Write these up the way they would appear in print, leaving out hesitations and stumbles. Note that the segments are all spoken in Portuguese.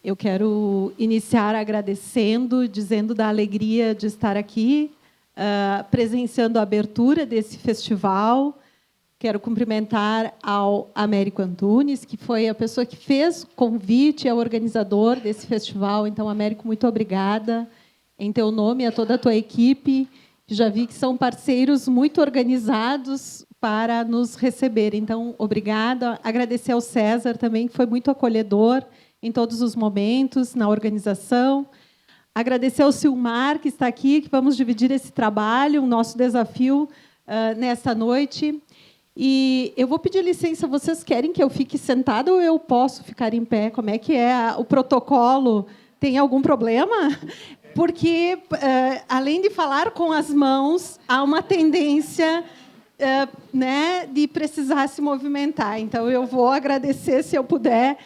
Eu quero iniciar agradecendo, dizendo da alegria de estar aqui, presenciando a abertura desse festival. Quero cumprimentar ao Américo Antunes, que foi a pessoa que fez o convite, é o organizador desse festival. Então, Américo, muito obrigada em teu nome e a toda a tua equipe. Já vi que são parceiros muito organizados para nos receber. Então, obrigada. Agradecer ao César também, que foi muito acolhedor em todos os momentos, na organização. Agradecer ao Silmar, que está aqui, que vamos dividir esse trabalho, o nosso desafio nesta noite. E eu vou pedir licença, vocês querem que eu fique sentada ou eu posso ficar em pé? Como é que é o protocolo? Tem algum problema? Porque, além de falar com as mãos, há uma tendência de precisar se movimentar. Então, eu vou agradecer se eu puder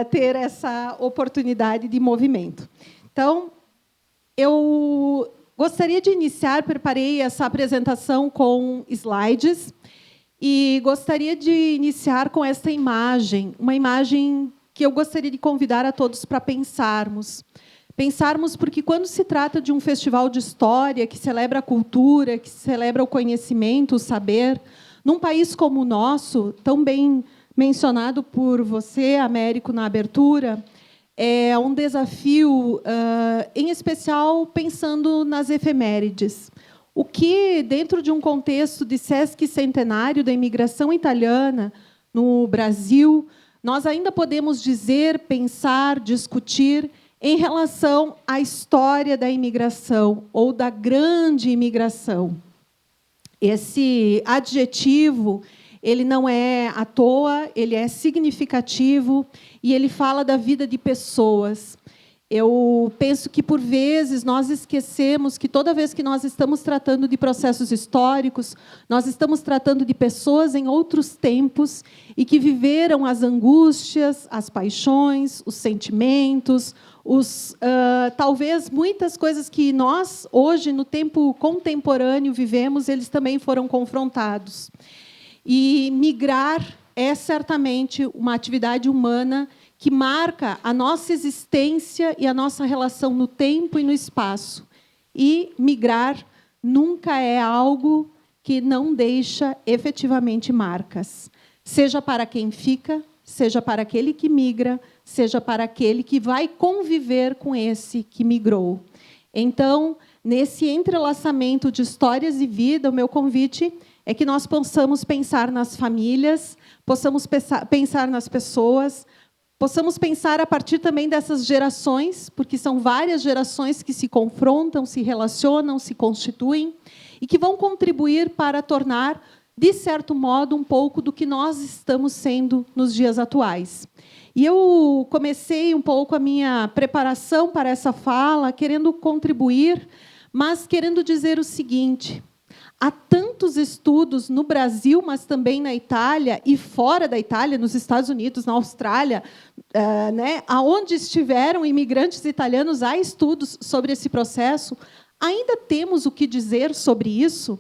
ter essa oportunidade de movimento. Então, eu gostaria de iniciar, preparei essa apresentação com slides, e gostaria de iniciar com esta imagem, uma imagem que eu gostaria de convidar a todos para pensarmos. Pensarmos porque, quando se trata de um festival de história que celebra a cultura, que celebra o conhecimento, o saber, num país como o nosso, tão bem mencionado por você, Américo, na abertura, é um desafio, em especial, pensando nas efemérides. O que, dentro de um contexto de Sesc Centenário da imigração italiana no Brasil, nós ainda podemos dizer, pensar, discutir em relação à história da imigração ou da grande imigração. Esse adjetivo, ele não é à toa, ele é significativo e ele fala da vida de pessoas. Eu penso que, por vezes, nós esquecemos que, toda vez que nós estamos tratando de processos históricos, nós estamos tratando de pessoas em outros tempos e que viveram as angústias, as paixões, os sentimentos, talvez muitas coisas que nós, hoje, no tempo contemporâneo, vivemos, eles também foram confrontados. E migrar é, certamente, uma atividade humana que marca a nossa existência e a nossa relação no tempo e no espaço. E migrar nunca é algo que não deixa efetivamente marcas, seja para quem fica, seja para aquele que migra, seja para aquele que vai conviver com esse que migrou. Então, nesse entrelaçamento de histórias e vida, o meu convite é que nós possamos pensar nas famílias, possamos pensar nas pessoas, possamos pensar a partir também dessas gerações, porque são várias gerações que se confrontam, se relacionam, se constituem, e que vão contribuir para tornar, de certo modo, um pouco do que nós estamos sendo nos dias atuais. E eu comecei um pouco a minha preparação para essa fala, querendo contribuir, mas querendo dizer o seguinte: há tantos estudos no Brasil, mas também na Itália e fora da Itália, nos Estados Unidos, na Austrália, aonde estiveram imigrantes italianos, há estudos sobre esse processo. Ainda temos o que dizer sobre isso?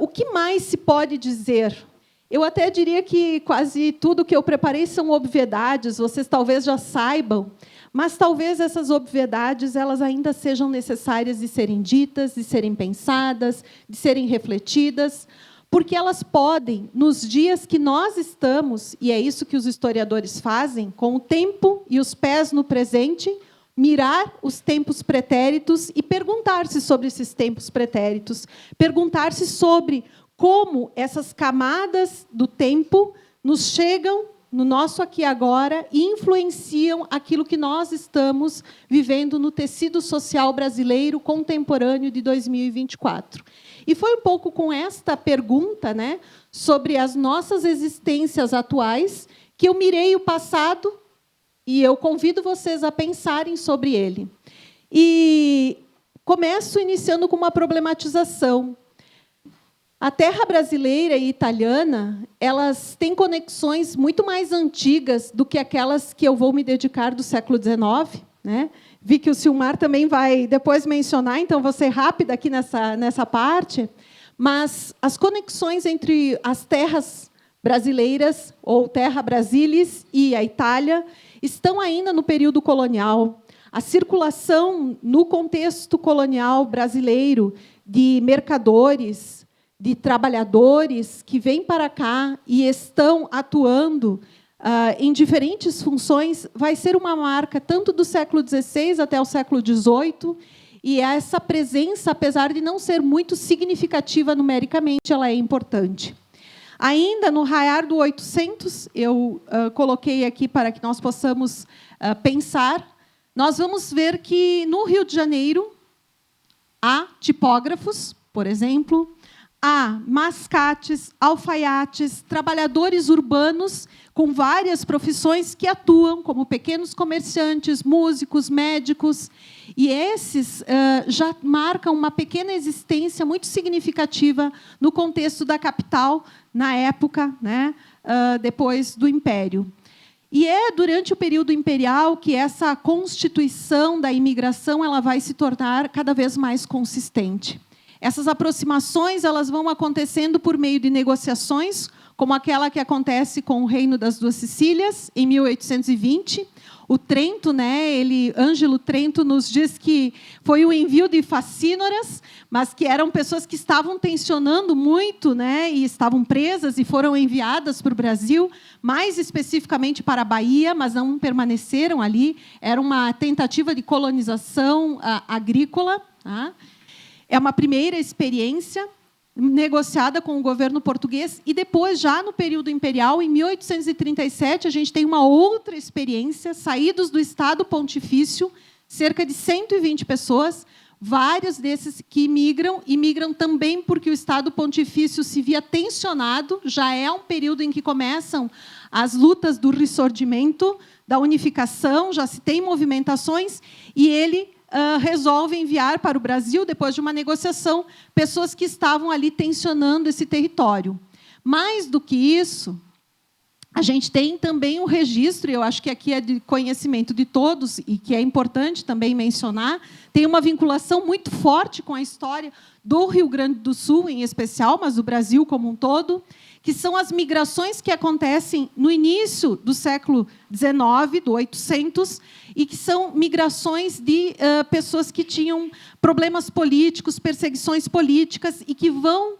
O que mais se pode dizer? Eu até diria que quase tudo que eu preparei são obviedades, vocês talvez já saibam, mas talvez essas obviedades elas ainda sejam necessárias de serem ditas, de serem pensadas, de serem refletidas, porque elas podem, nos dias que nós estamos, e é isso que os historiadores fazem, com o tempo e os pés no presente, mirar os tempos pretéritos e perguntar-se sobre esses tempos pretéritos, perguntar-se sobre como essas camadas do tempo nos chegam no nosso aqui e agora e influenciam aquilo que nós estamos vivendo no tecido social brasileiro contemporâneo de 2024. E foi um pouco com esta pergunta, sobre as nossas existências atuais, que eu mirei o passado e eu convido vocês a pensarem sobre ele. E começo iniciando com uma problematização. A terra brasileira e italiana, elas têm conexões muito mais antigas do que aquelas que eu vou me dedicar do século XIX. Vi que o Silmar também vai depois mencionar, então vou ser rápida aqui nessa parte. Mas as conexões entre as terras brasileiras, ou Terra Brasilis, e a Itália, estão ainda no período colonial. A circulação no contexto colonial brasileiro de mercadores, de trabalhadores que vêm para cá e estão atuando em diferentes funções, vai ser uma marca tanto do século XVI até o século XVIII, e essa presença, apesar de não ser muito significativa numericamente, ela é importante. Ainda no raiar do 800, eu coloquei aqui para que nós possamos pensar, nós vamos ver que, no Rio de Janeiro, há tipógrafos, por exemplo, há mascates, alfaiates, trabalhadores urbanos com várias profissões que atuam como pequenos comerciantes, músicos, médicos, e esses já marcam uma pequena existência muito significativa no contexto da capital, na época, né, depois do Império. E é durante o período imperial que essa constituição da imigração ela vai se tornar cada vez mais consistente. Essas aproximações elas vão acontecendo por meio de negociações, como aquela que acontece com o Reino das Duas Sicílias, em 1820. O Trento, né, Ângelo Trento nos diz que foi o envio de facínoras, mas que eram pessoas que estavam tensionando muito, né, e estavam presas e foram enviadas para o Brasil, mais especificamente para a Bahia, mas não permaneceram ali. Era uma tentativa de colonização agrícola. Tá? É uma primeira experiência negociada com o governo português, e depois, já no período imperial, em 1837, a gente tem uma outra experiência, saídos do Estado Pontifício, cerca de 120 pessoas, vários desses que imigram também porque o Estado Pontifício se via tensionado, já é um período em que começam as lutas do ressurgimento, da unificação, já se tem movimentações, e ele resolve enviar para o Brasil, depois de uma negociação, pessoas que estavam ali tensionando esse território. Mais do que isso, a gente tem também um registro, eu acho que aqui é de conhecimento de todos, e que é importante também mencionar, tem uma vinculação muito forte com a história do Rio Grande do Sul, em especial, mas do Brasil como um todo, que são as migrações que acontecem no início do século XIX, do 800, e que são migrações de pessoas que tinham problemas políticos, perseguições políticas, e que vão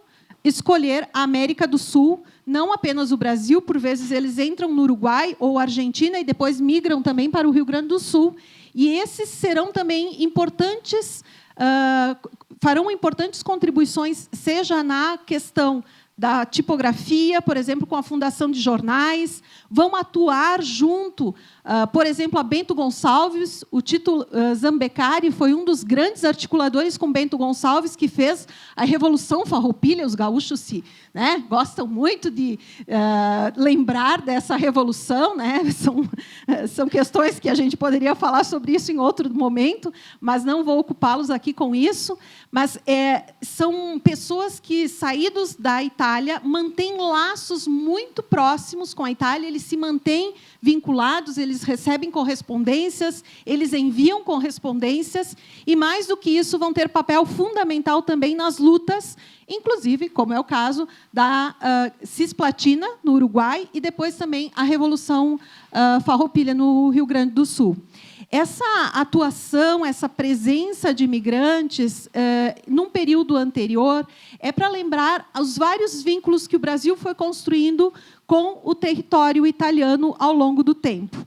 escolher a América do Sul, não apenas o Brasil, por vezes eles entram no Uruguai ou Argentina e depois migram também para o Rio Grande do Sul. E esses serão também importantes, farão importantes contribuições, seja na questão da tipografia, por exemplo, com a fundação de jornais, vão atuar junto, por exemplo, a Bento Gonçalves. O Tito Zambecari foi um dos grandes articuladores com Bento Gonçalves, que fez a Revolução Farroupilha. Os gaúchos gostam muito de lembrar dessa revolução, né? São questões que a gente poderia falar sobre isso em outro momento, mas não vou ocupá-los aqui com isso. Mas são pessoas que, saídos da Itália, mantêm laços muito próximos com a Itália, eles se mantêm vinculados, eles recebem correspondências, eles enviam correspondências, e, mais do que isso, vão ter papel fundamental também nas lutas, inclusive, como é o caso da Cisplatina, no Uruguai, e depois também a Revolução Farroupilha, no Rio Grande do Sul. Essa atuação, essa presença de imigrantes, num período anterior, é para lembrar os vários vínculos que o Brasil foi construindo com o território italiano ao longo do tempo.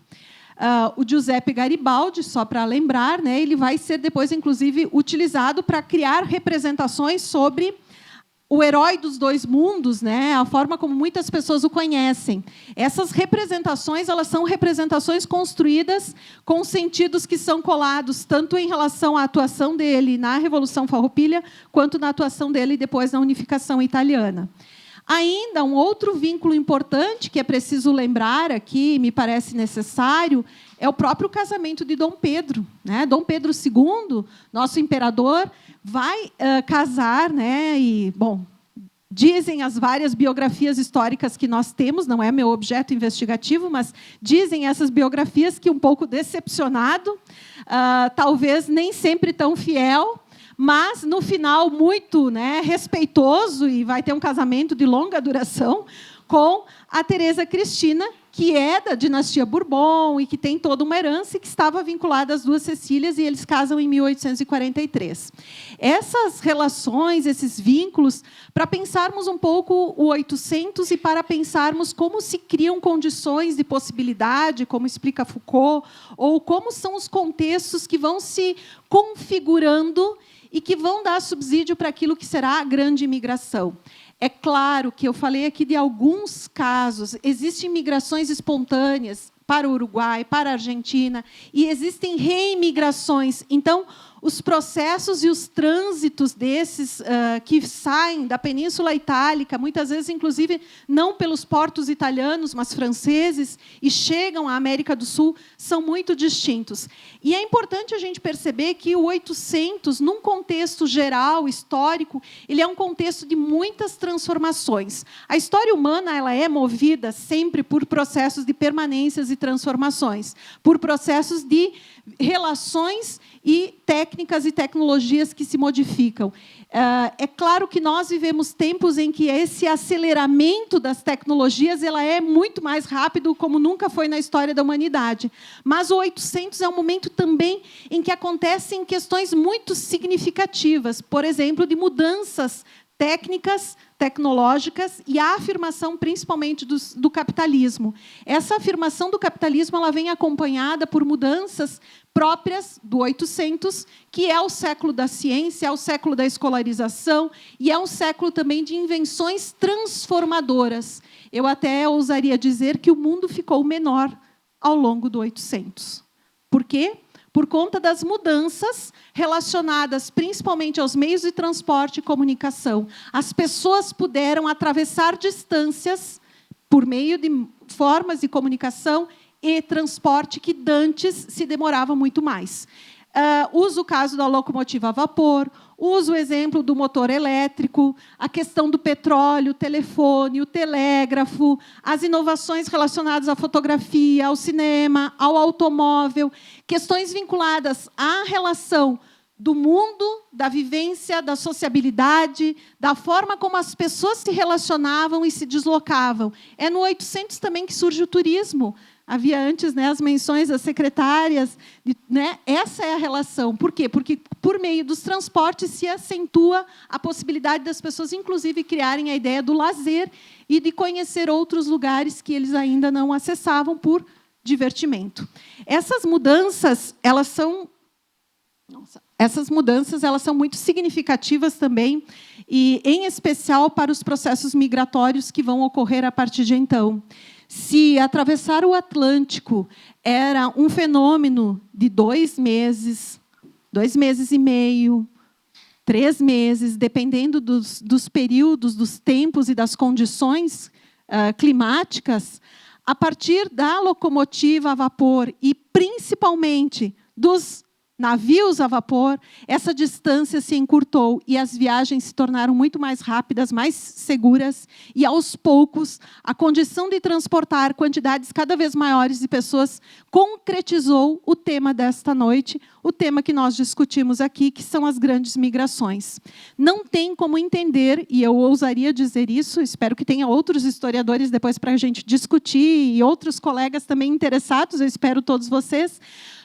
O Giuseppe Garibaldi, só para lembrar, né, ele vai ser depois, inclusive, utilizado para criar representações sobre o herói dos dois mundos, né, a forma como muitas pessoas o conhecem. Essas representações, elas são representações construídas com sentidos que são colados tanto em relação à atuação dele na Revolução Farroupilha, quanto na atuação dele depois na unificação italiana. Ainda um outro vínculo importante que é preciso lembrar aqui, me parece necessário, é o próprio casamento de Dom Pedro, né? Dom Pedro II, nosso imperador, vai casar, né? E, bom, dizem as várias biografias históricas que nós temos, não é meu objeto investigativo, mas dizem essas biografias que um pouco decepcionado, talvez nem sempre tão fiel, mas, no final, muito, né, respeitoso, e vai ter um casamento de longa duração com a Teresa Cristina, que é da dinastia Bourbon e que tem toda uma herança e que estava vinculada às duas Cecílias, e eles casam em 1843. Essas relações, esses vínculos, para pensarmos um pouco o 800 e para pensarmos como se criam condições de possibilidade, como explica Foucault, ou como são os contextos que vão se configurando e que vão dar subsídio para aquilo que será a grande imigração. É claro que eu falei aqui de alguns casos. Existem migrações espontâneas para o Uruguai, para a Argentina, e existem reimigrações. Então, os processos e os trânsitos desses que saem da Península Itálica, muitas vezes, inclusive, não pelos portos italianos, mas franceses, e chegam à América do Sul, são muito distintos. E é importante a gente perceber que o 800, num contexto geral, histórico, ele é um contexto de muitas transformações. A história humana ela é movida sempre por processos de permanências e transformações, por processos de relações e técnicas e tecnologias que se modificam. É claro que nós vivemos tempos em que esse aceleramento das tecnologias ela é muito mais rápido, como nunca foi na história da humanidade. Mas o 800 é um momento também em que acontecem questões muito significativas, por exemplo, de mudanças técnicas, tecnológicas e a afirmação, principalmente, do capitalismo. Essa afirmação do capitalismo ela vem acompanhada por mudanças próprias do 800, que é o século da ciência, é o século da escolarização e é um século também de invenções transformadoras. Eu até ousaria dizer que o mundo ficou menor ao longo do 800. Por quê? Por conta das mudanças relacionadas principalmente aos meios de transporte e comunicação. As pessoas puderam atravessar distâncias por meio de formas de comunicação e transporte que dantes se demorava muito mais. Uso o caso da locomotiva a vapor, uso o exemplo do motor elétrico, a questão do petróleo, o telefone, o telégrafo, as inovações relacionadas à fotografia, ao cinema, ao automóvel, questões vinculadas à relação do mundo, da vivência, da sociabilidade, da forma como as pessoas se relacionavam e se deslocavam. É no 800 também que surge o turismo. Havia antes as menções das secretárias. Essa é a relação. Por quê? Porque, por meio dos transportes, se acentua a possibilidade das pessoas, inclusive, criarem a ideia do lazer e de conhecer outros lugares que eles ainda não acessavam por divertimento. Essas mudanças, elas são muito significativas também, e, em especial, para os processos migratórios que vão ocorrer a partir de então. Se atravessar o Atlântico era um fenômeno de 2 meses, 2 meses e meio, 3 meses, dependendo dos períodos, dos tempos e das condições climáticas, a partir da locomotiva a vapor e, principalmente, dos navios a vapor, essa distância se encurtou e as viagens se tornaram muito mais rápidas, mais seguras, e, aos poucos, a condição de transportar quantidades cada vez maiores de pessoas concretizou o tema desta noite, o tema que nós discutimos aqui, que são as grandes migrações. Não tem como entender, e eu ousaria dizer isso, espero que tenha outros historiadores depois para a gente discutir, e outros colegas também interessados, eu espero todos vocês,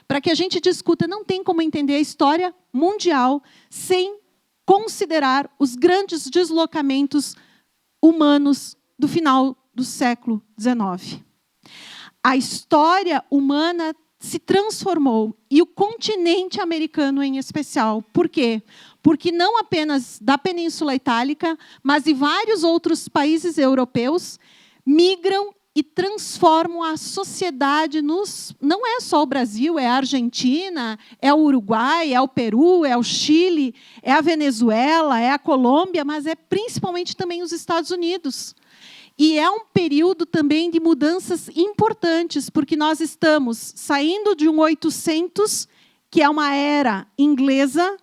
para que a gente discuta, não tem como entender a história mundial sem considerar os grandes deslocamentos humanos do final do século XIX. A história humana se transformou, e o continente americano em especial. Por quê? Porque não apenas da Península Itálica, mas de vários outros países europeus migram e transformam a sociedade não é só o Brasil, é a Argentina, é o Uruguai, é o Peru, é o Chile, é a Venezuela, é a Colômbia, mas é principalmente também os Estados Unidos. E é um período também de mudanças importantes, porque nós estamos saindo de um 800, que é uma era inglesa,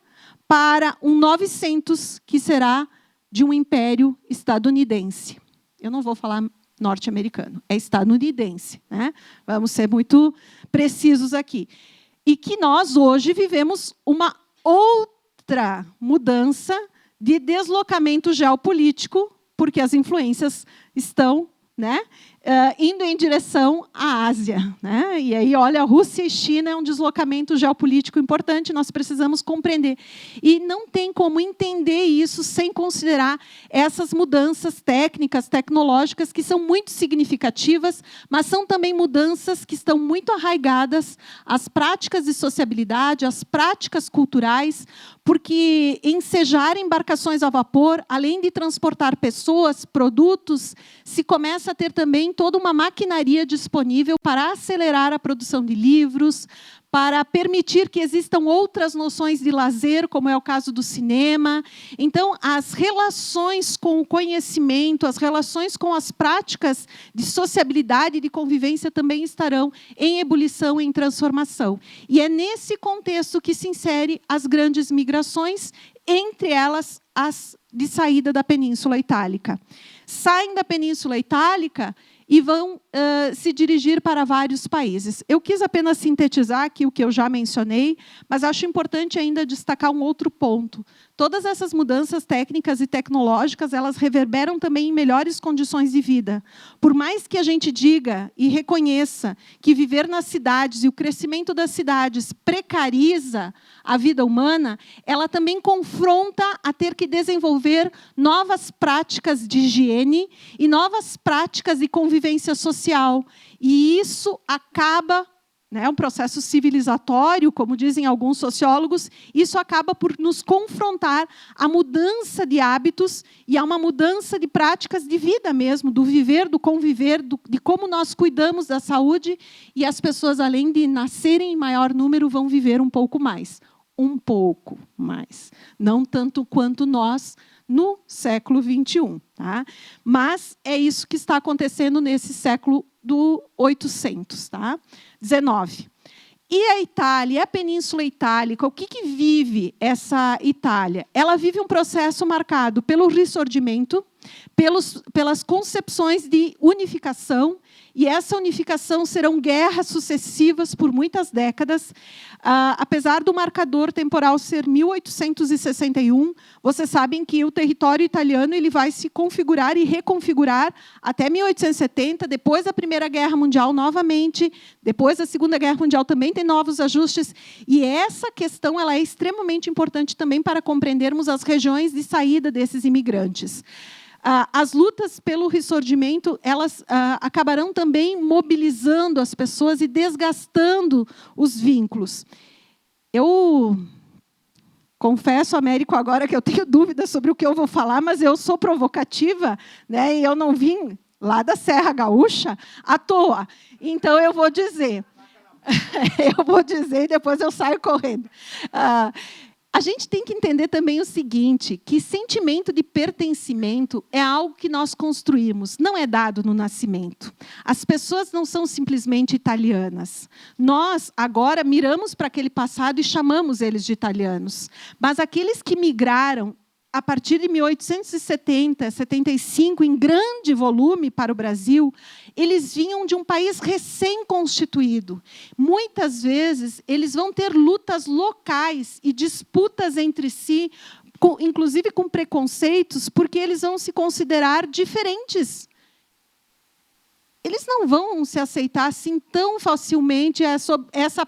para um 900, que será de um império estadunidense. Eu não vou falar norte-americano, é estadunidense, né? Vamos ser muito precisos aqui. E que nós, hoje, vivemos uma outra mudança de deslocamento geopolítico, porque as influências estão indo em direção à Ásia, né? E aí, olha, a Rússia e China é um deslocamento geopolítico importante, nós precisamos compreender. E não tem como entender isso sem considerar essas mudanças técnicas, tecnológicas, que são muito significativas, mas são também mudanças que estão muito arraigadas às práticas de sociabilidade, às práticas culturais, porque ensejar embarcações a vapor, além de transportar pessoas, produtos, se começa a ter também toda uma maquinaria disponível para acelerar a produção de livros, para permitir que existam outras noções de lazer, como é o caso do cinema. Então, as relações com o conhecimento, as relações com as práticas de sociabilidade e de convivência também estarão em ebulição, em transformação. E é nesse contexto que se insere as grandes migrações, entre elas as de saída da Península Itálica. Saem da Península Itálica e vão se dirigir para vários países. Eu quis apenas sintetizar aqui o que eu já mencionei, mas acho importante ainda destacar um outro ponto. Todas essas mudanças técnicas e tecnológicas, elas reverberam também em melhores condições de vida. Por mais que a gente diga e reconheça que viver nas cidades e o crescimento das cidades precariza a vida humana, ela também confronta a ter que desenvolver novas práticas de higiene e novas práticas de convivência social. E isso acaba, né, um processo civilizatório, como dizem alguns sociólogos, isso acaba por nos confrontar à mudança de hábitos e a uma mudança de práticas de vida mesmo, do viver, do conviver, de como nós cuidamos da saúde, e as pessoas, além de nascerem em maior número, vão viver um pouco mais. Um pouco mais. Não tanto quanto nós no século XXI. Tá? Mas é isso que está acontecendo nesse século do 800, tá? 19. E a Itália, a Península Itálica, o que vive essa Itália? Ela vive um processo marcado pelo Risorgimento, pelas concepções de unificação, e essa unificação serão guerras sucessivas por muitas décadas. Apesar do marcador temporal ser 1861, vocês sabem que o território italiano ele vai se configurar e reconfigurar até 1870, depois da Primeira Guerra Mundial novamente, depois da Segunda Guerra Mundial também tem novos ajustes, e essa questão ela é extremamente importante também para compreendermos as regiões de saída desses imigrantes. As lutas pelo ressurgimento, elas acabarão também mobilizando as pessoas e desgastando os vínculos. Eu confesso, Américo, agora que eu tenho dúvidas sobre o que eu vou falar, mas eu sou provocativa, né, e eu não vim lá da Serra Gaúcha à toa. Então, eu vou dizer. Eu vou dizer e depois eu saio correndo. A gente tem que entender também o seguinte, que sentimento de pertencimento é algo que nós construímos, não é dado no nascimento. As pessoas não são simplesmente italianas. Nós, agora, miramos para aquele passado e chamamos eles de italianos. Mas aqueles que migraram a partir de 1870, 75, em grande volume para o Brasil, eles vinham de um país recém-constituído. Muitas vezes, eles vão ter lutas locais e disputas entre si, inclusive com preconceitos, porque eles vão se considerar diferentes. Eles não vão se aceitar assim tão facilmente essa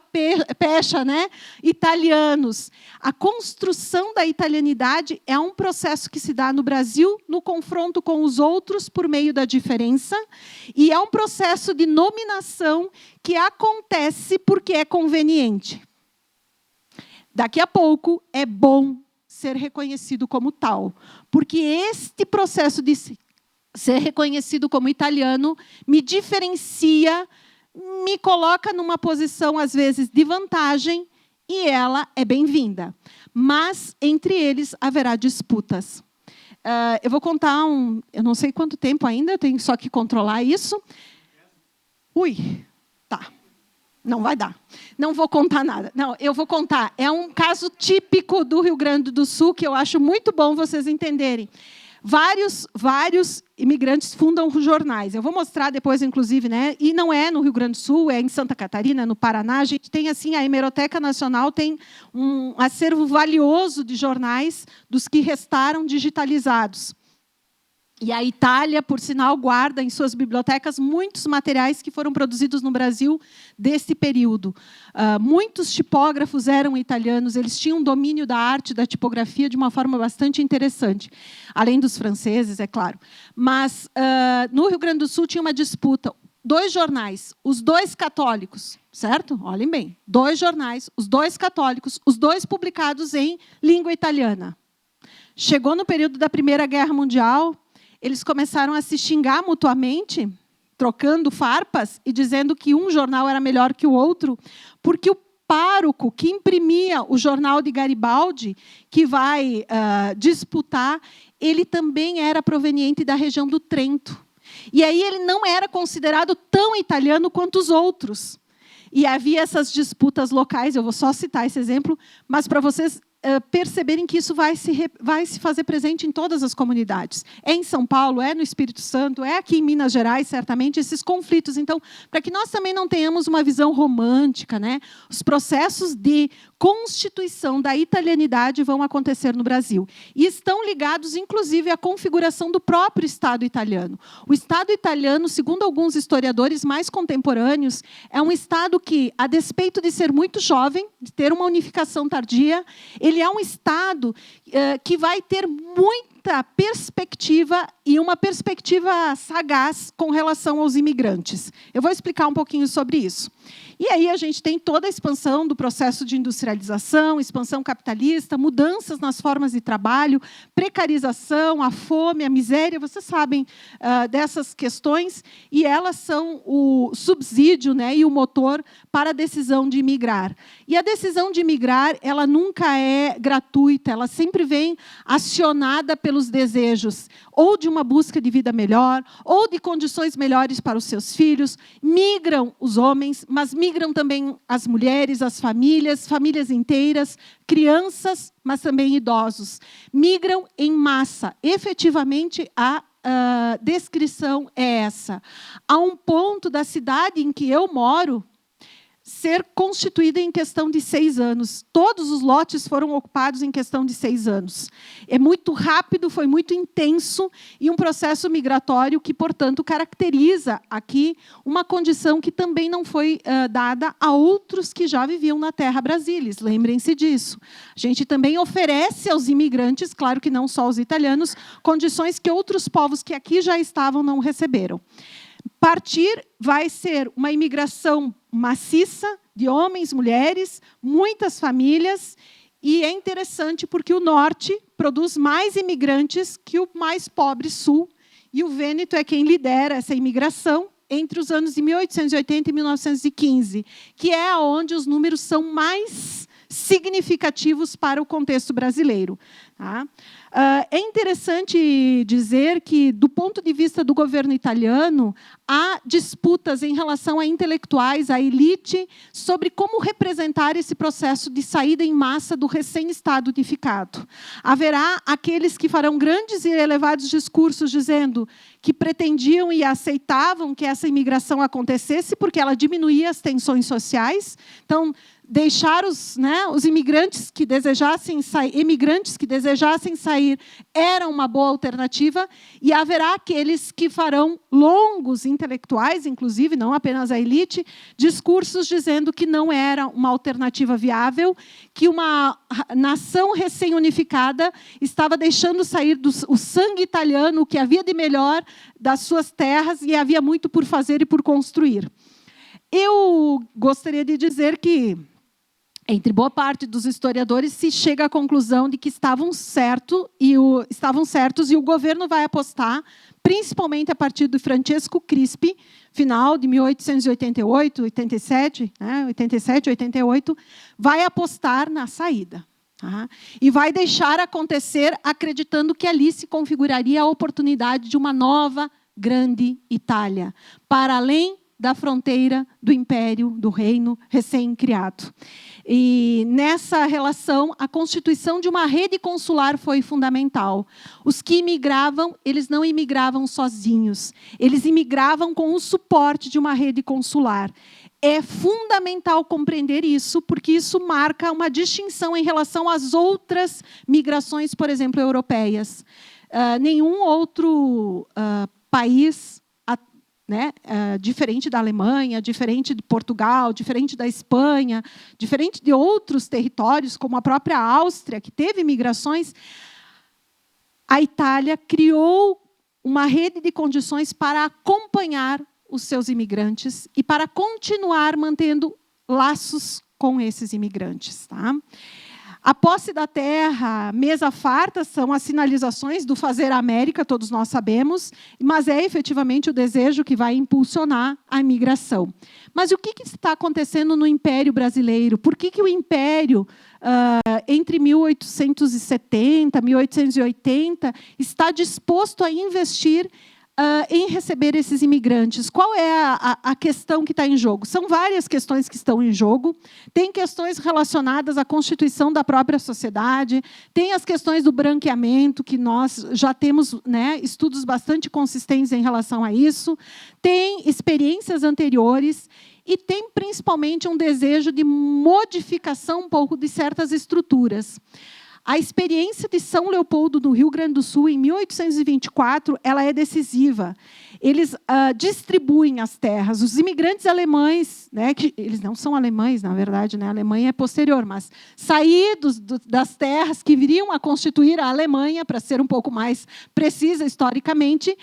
pecha, né? Italianos. A construção da italianidade é um processo que se dá no Brasil no confronto com os outros por meio da diferença, e é um processo de nominação que acontece porque é conveniente. Daqui a pouco é bom ser reconhecido como tal, porque este processo de ser reconhecido como italiano me diferencia, me coloca numa posição, às vezes, de vantagem, e ela é bem-vinda. Mas, entre eles, haverá disputas. Eu vou contar eu não sei quanto tempo ainda, eu tenho só que controlar isso. Ui, tá. Não vai dar. Não vou contar nada. Não, eu vou contar. É um caso típico do Rio Grande do Sul, que eu acho muito bom vocês entenderem. Vários imigrantes fundam jornais. Eu vou mostrar depois, inclusive, né? E não é no Rio Grande do Sul, é em Santa Catarina, no Paraná. A gente tem assim, a Hemeroteca Nacional tem um acervo valioso de jornais dos que restaram digitalizados. E a Itália, por sinal, guarda em suas bibliotecas muitos materiais que foram produzidos no Brasil desse período. Muitos tipógrafos eram italianos, eles tinham domínio da arte, da tipografia, de uma forma bastante interessante. Além dos franceses, é claro. Mas, no Rio Grande do Sul, tinha uma disputa. 2 jornais, os 2 católicos, certo? Olhem bem, 2 jornais, os 2 católicos, os 2 publicados em língua italiana. Chegou no período da Primeira Guerra Mundial, eles começaram a se xingar mutuamente, trocando farpas e dizendo que um jornal era melhor que o outro, porque o pároco que imprimia o jornal de Garibaldi, que vai disputar, ele também era proveniente da região do Trento. E aí ele não era considerado tão italiano quanto os outros. E havia essas disputas locais, eu vou só citar esse exemplo, mas para vocês perceberem que isso vai se fazer presente em todas as comunidades. É em São Paulo, é no Espírito Santo, é aqui em Minas Gerais, certamente, esses conflitos. Então, para que nós também não tenhamos uma visão romântica, né, os processos de constituição da italianidade vão acontecer no Brasil. E estão ligados, inclusive, à configuração do próprio Estado italiano. O Estado italiano, segundo alguns historiadores mais contemporâneos, é um Estado que, a despeito de ser muito jovem, de ter uma unificação tardia, ele é um Estado que vai ter muita perspectiva e uma perspectiva sagaz com relação aos imigrantes. Eu vou explicar um pouquinho sobre isso. E aí a gente tem toda a expansão do processo de industrialização, expansão capitalista, mudanças nas formas de trabalho, precarização, a fome, a miséria, vocês sabem dessas questões, e elas são o subsídio, né, e o motor para a decisão de imigrar. E a decisão de imigrar, ela nunca é gratuita, ela sempre vem acionada pelos desejos, ou de uma busca de vida melhor, ou de condições melhores para os seus filhos. Migram os homens, mas migram também as mulheres, as famílias, famílias inteiras, crianças, mas também idosos. Migram em massa. Efetivamente, a descrição é essa. Há um ponto da cidade em que eu moro ser constituída em questão de 6 anos. Todos os lotes foram ocupados em questão de 6 anos. É muito rápido, foi muito intenso, e um processo migratório que, portanto, caracteriza aqui uma condição que também não foi dada a outros que já viviam na terra brasilis. Lembrem-se disso. A gente também oferece aos imigrantes, claro que não só aos italianos, condições que outros povos que aqui já estavam não receberam. Partir vai ser uma imigração maciça de homens, mulheres, muitas famílias, e é interessante porque o norte produz mais imigrantes que o mais pobre sul, e o Vêneto é quem lidera essa imigração entre os anos de 1880 e 1915, que é onde os números são mais significativos para o contexto brasileiro. Tá? É interessante dizer que, do ponto de vista do governo italiano, há disputas em relação a intelectuais, à elite, sobre como representar esse processo de saída em massa do recém-estado unificado. Haverá aqueles que farão grandes e elevados discursos dizendo que pretendiam e aceitavam que essa imigração acontecesse porque ela diminuía as tensões sociais. Então, deixar os imigrantes que desejassem sair era uma boa alternativa, e haverá aqueles que farão longos intelectuais, inclusive, não apenas a elite, discursos dizendo que não era uma alternativa viável, que uma nação recém-unificada estava deixando sair o sangue italiano, o que havia de melhor das suas terras, e havia muito por fazer e por construir. Eu gostaria de dizer que, entre boa parte dos historiadores, se chega à conclusão de que estavam certos e o governo vai apostar, principalmente a partir do Francesco Crispi, final de 1888, 87, 88, vai apostar na saída. Tá? E vai deixar acontecer acreditando que ali se configuraria a oportunidade de uma nova grande Itália, para além da fronteira do Império, do Reino recém-criado. E, nessa relação, a constituição de uma rede consular foi fundamental. Os que imigravam, eles não imigravam sozinhos. Eles imigravam com o suporte de uma rede consular. É fundamental compreender isso, porque isso marca uma distinção em relação às outras migrações, por exemplo, europeias. nenhum outro país, né, diferente da Alemanha, diferente de Portugal, diferente da Espanha, diferente de outros territórios, como a própria Áustria, que teve migrações, a Itália criou uma rede de condições para acompanhar os seus imigrantes e para continuar mantendo laços com esses imigrantes. Tá? A posse da terra, mesa farta, são as sinalizações do fazer América, todos nós sabemos, mas é efetivamente o desejo que vai impulsionar a imigração. Mas o que está acontecendo no Império Brasileiro? Por que o Império, entre 1870 e 1880, está disposto a investir em receber esses imigrantes? Qual é a questão que está em jogo? São várias questões que estão em jogo. Tem questões relacionadas à constituição da própria sociedade, tem as questões do branqueamento, que nós já temos, né, estudos bastante consistentes em relação a isso, tem experiências anteriores e tem, principalmente, um desejo de modificação um pouco de certas estruturas. A experiência de São Leopoldo, no Rio Grande do Sul, em 1824, ela é decisiva. Eles distribuem as terras. Os imigrantes alemães, né, que eles não são alemães, na verdade, né, a Alemanha é posterior, mas saídos das terras que viriam a constituir a Alemanha, para ser um pouco mais precisa historicamente,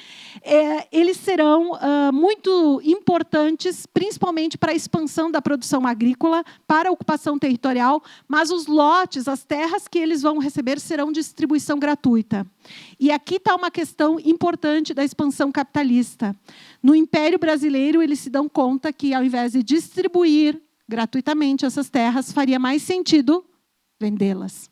eles serão muito importantes, principalmente para a expansão da produção agrícola, para a ocupação territorial, mas os lotes, as terras que eles vão receber serão de distribuição gratuita. E aqui está uma questão importante da expansão capitalista. No Império Brasileiro, eles se dão conta que, ao invés de distribuir gratuitamente essas terras, faria mais sentido vendê-las.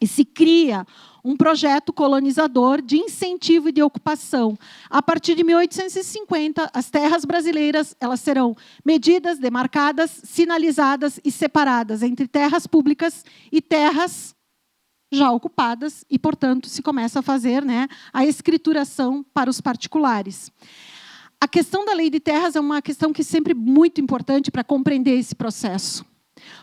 E se cria um projeto colonizador de incentivo e de ocupação. A partir de 1850, as terras brasileiras elas serão medidas, demarcadas, sinalizadas e separadas entre terras públicas e terras já ocupadas, e, portanto, se começa a fazer, né, a escrituração para os particulares. A questão da lei de terras é uma questão que é sempre muito importante para compreender esse processo,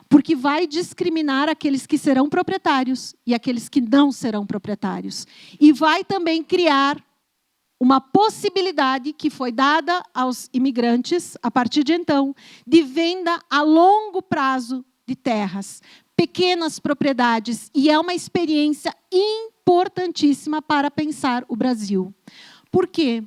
porque vai discriminar aqueles que serão proprietários e aqueles que não serão proprietários. E vai também criar uma possibilidade que foi dada aos imigrantes, a partir de então, de venda a longo prazo de terras, pequenas propriedades, e é uma experiência importantíssima para pensar o Brasil. Por quê?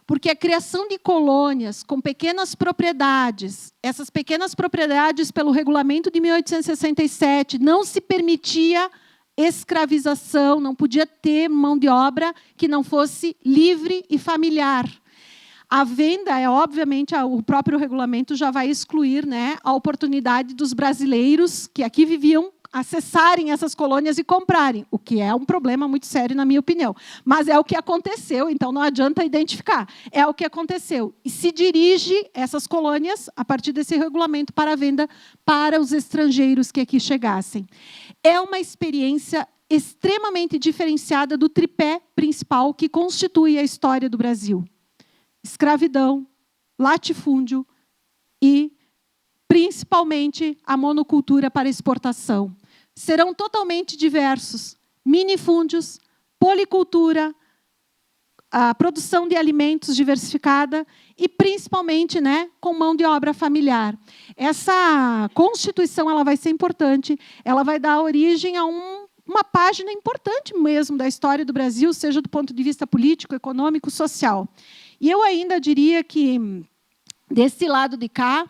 Porque a criação de colônias com pequenas propriedades, essas pequenas propriedades, pelo regulamento de 1867, não se permitia escravização, não podia ter mão de obra que não fosse livre e familiar. A venda, obviamente, o próprio regulamento já vai excluir, né, a oportunidade dos brasileiros que aqui viviam acessarem essas colônias e comprarem, o que é um problema muito sério, na minha opinião. Mas é o que aconteceu, então não adianta identificar. É o que aconteceu. E se dirige essas colônias, a partir desse regulamento, para a venda para os estrangeiros que aqui chegassem. É uma experiência extremamente diferenciada do tripé principal que constitui a história do Brasil: escravidão, latifúndio e, principalmente, a monocultura para exportação. Serão totalmente diversos: minifúndios, policultura, a produção de alimentos diversificada e, principalmente, né, com mão de obra familiar. Essa Constituição ela vai ser importante, ela vai dar origem a uma página importante mesmo da história do Brasil, seja do ponto de vista político, econômico, social. E eu ainda diria que, desse lado de cá,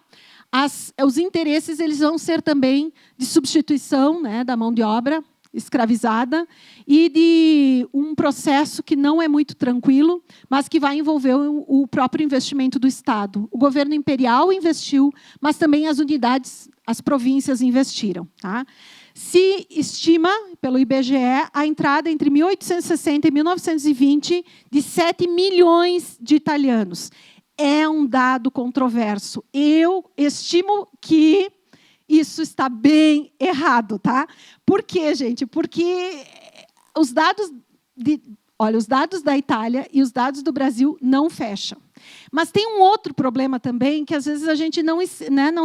os interesses eles vão ser também de substituição, né, da mão de obra escravizada e de um processo que não é muito tranquilo, mas que vai envolver o próprio investimento do Estado. O governo imperial investiu, mas também as unidades, as províncias investiram. Tá? Se estima, pelo IBGE, a entrada entre 1860 e 1920 de 7 milhões de italianos. É um dado controverso. Eu estimo que isso está bem errado. Tá? Por quê, gente? Porque os dados da Itália e os dados do Brasil não fecham. Mas tem um outro problema também, que às vezes a gente não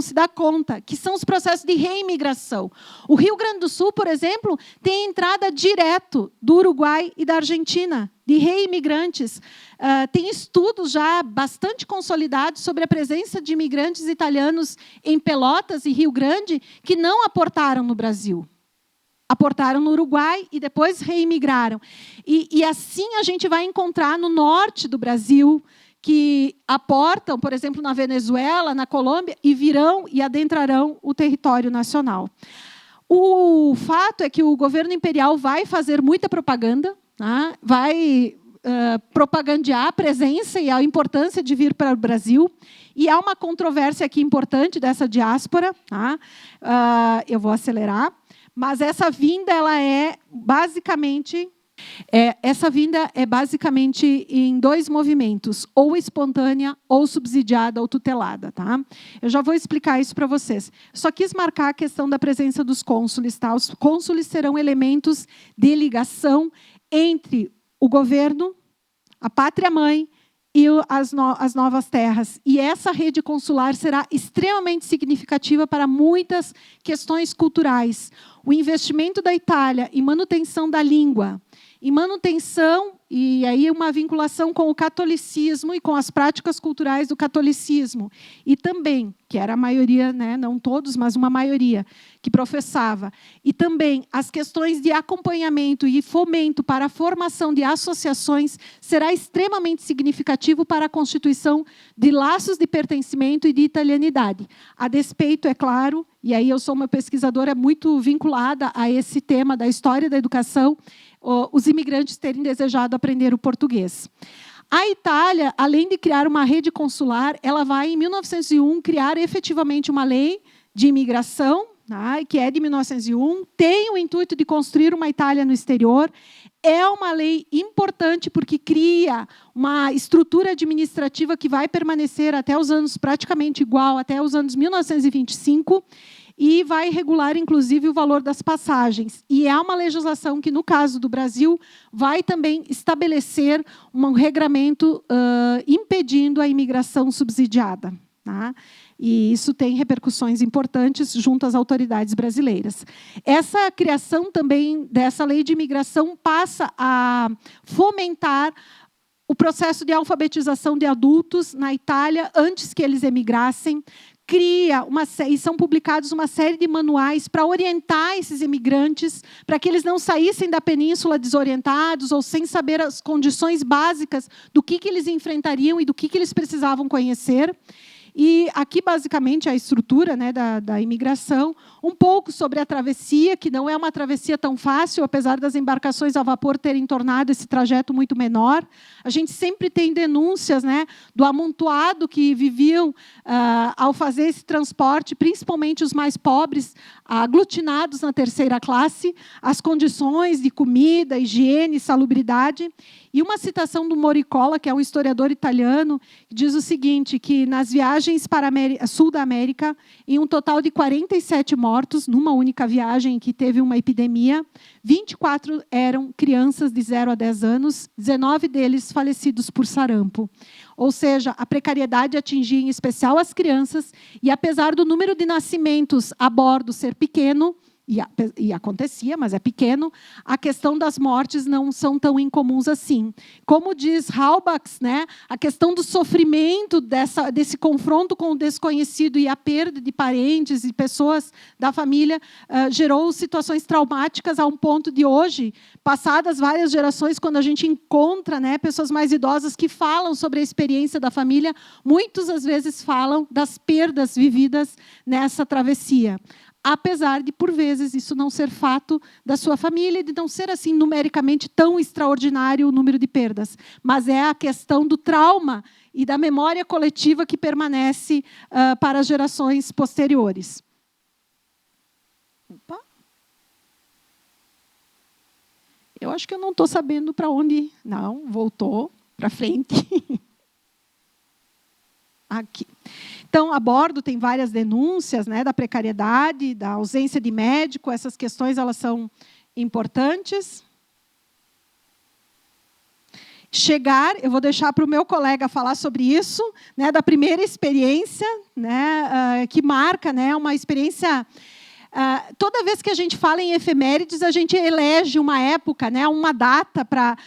se dá conta, que são os processos de reimigração. O Rio Grande do Sul, por exemplo, tem entrada direto do Uruguai e da Argentina, de reimigrantes. Tem estudos já bastante consolidados sobre a presença de imigrantes italianos em Pelotas e Rio Grande que não aportaram no Brasil. Aportaram no Uruguai e depois reimigraram. E assim a gente vai encontrar no norte do Brasil, que aportam, por exemplo, na Venezuela, na Colômbia, e virão e adentrarão o território nacional. O fato é que o governo imperial vai fazer muita propaganda, tá? Vai propagandear a presença e a importância de vir para o Brasil. E há uma controvérsia aqui importante dessa diáspora. Tá? Eu vou acelerar. Mas essa vinda ela é basicamente em dois movimentos, ou espontânea, ou subsidiada, ou tutelada. Tá? Eu já vou explicar isso para vocês. Só quis marcar a questão da presença dos cônsules. Tá? Os cônsules serão elementos de ligação entre o governo, a pátria-mãe e as novas terras. E essa rede consular será extremamente significativa para muitas questões culturais. O investimento da Itália em manutenção da língua, em manutenção, e aí uma vinculação com o catolicismo e com as práticas culturais do catolicismo. E também, que era a maioria, né, não todos, mas uma maioria, que professava. E também as questões de acompanhamento e fomento para a formação de associações será extremamente significativo para a constituição de laços de pertencimento e de italianidade. A despeito, é claro, e aí eu sou uma pesquisadora muito vinculada a esse tema da história da educação, os imigrantes terem desejado aprender o português. A Itália, além de criar uma rede consular, ela vai, em 1901, criar efetivamente uma lei de imigração, tá, que é de 1901, tem o intuito de construir uma Itália no exterior. É uma lei importante porque cria uma estrutura administrativa que vai permanecer até os anos praticamente igual, até os anos 1925, e vai regular, inclusive, o valor das passagens. E é uma legislação que, no caso do Brasil, vai também estabelecer um regramento impedindo a imigração subsidiada. Tá? E isso tem repercussões importantes junto às autoridades brasileiras. Essa criação também dessa lei de imigração passa a fomentar o processo de alfabetização de adultos na Itália antes que eles emigrassem, e são publicados uma série de manuais para orientar esses imigrantes, para que eles não saíssem da península desorientados ou sem saber as condições básicas do que eles enfrentariam e do que eles precisavam conhecer. E aqui, basicamente, a estrutura, né, da imigração, um pouco sobre a travessia, que não é uma travessia tão fácil, apesar das embarcações a vapor terem tornado esse trajeto muito menor. A gente sempre tem denúncias, né, do amontoado que viviam ao fazer esse transporte, principalmente os mais pobres, aglutinados na terceira classe, as condições de comida, higiene, salubridade. E uma citação do Moricola, que é um historiador italiano, que diz o seguinte, que nas viagens para sul da América, em um total de 47 mortos, numa única viagem que teve uma epidemia, 24 eram crianças de 0 a 10 anos, 19 deles falecidos por sarampo. Ou seja, a precariedade atingia em especial as crianças, e apesar do número de nascimentos a bordo ser pequeno, e acontecia, mas é pequeno, a questão das mortes não são tão incomuns assim. Como diz Halbach, né, a questão do sofrimento desse confronto com o desconhecido e a perda de parentes e pessoas da família gerou situações traumáticas a um ponto de hoje, passadas várias gerações, quando a gente encontra, né, pessoas mais idosas que falam sobre a experiência da família, muitas às vezes falam das perdas vividas nessa travessia. Apesar de, por vezes, isso não ser fato da sua família, de não ser assim numericamente tão extraordinário o número de perdas. Mas é a questão do trauma e da memória coletiva que permanece para as gerações posteriores. Opa. Eu acho que eu não estou sabendo para onde ir. Não, voltou para frente. Aqui. Então, a bordo tem várias denúncias, né, da precariedade, da ausência de médico. Essas questões elas são importantes. chegar, eu vou deixar para o meu colega falar sobre isso, né, da primeira experiência, né, que marca, né, uma experiência... toda vez que a gente fala em efemérides, a gente elege uma época, né, uma data para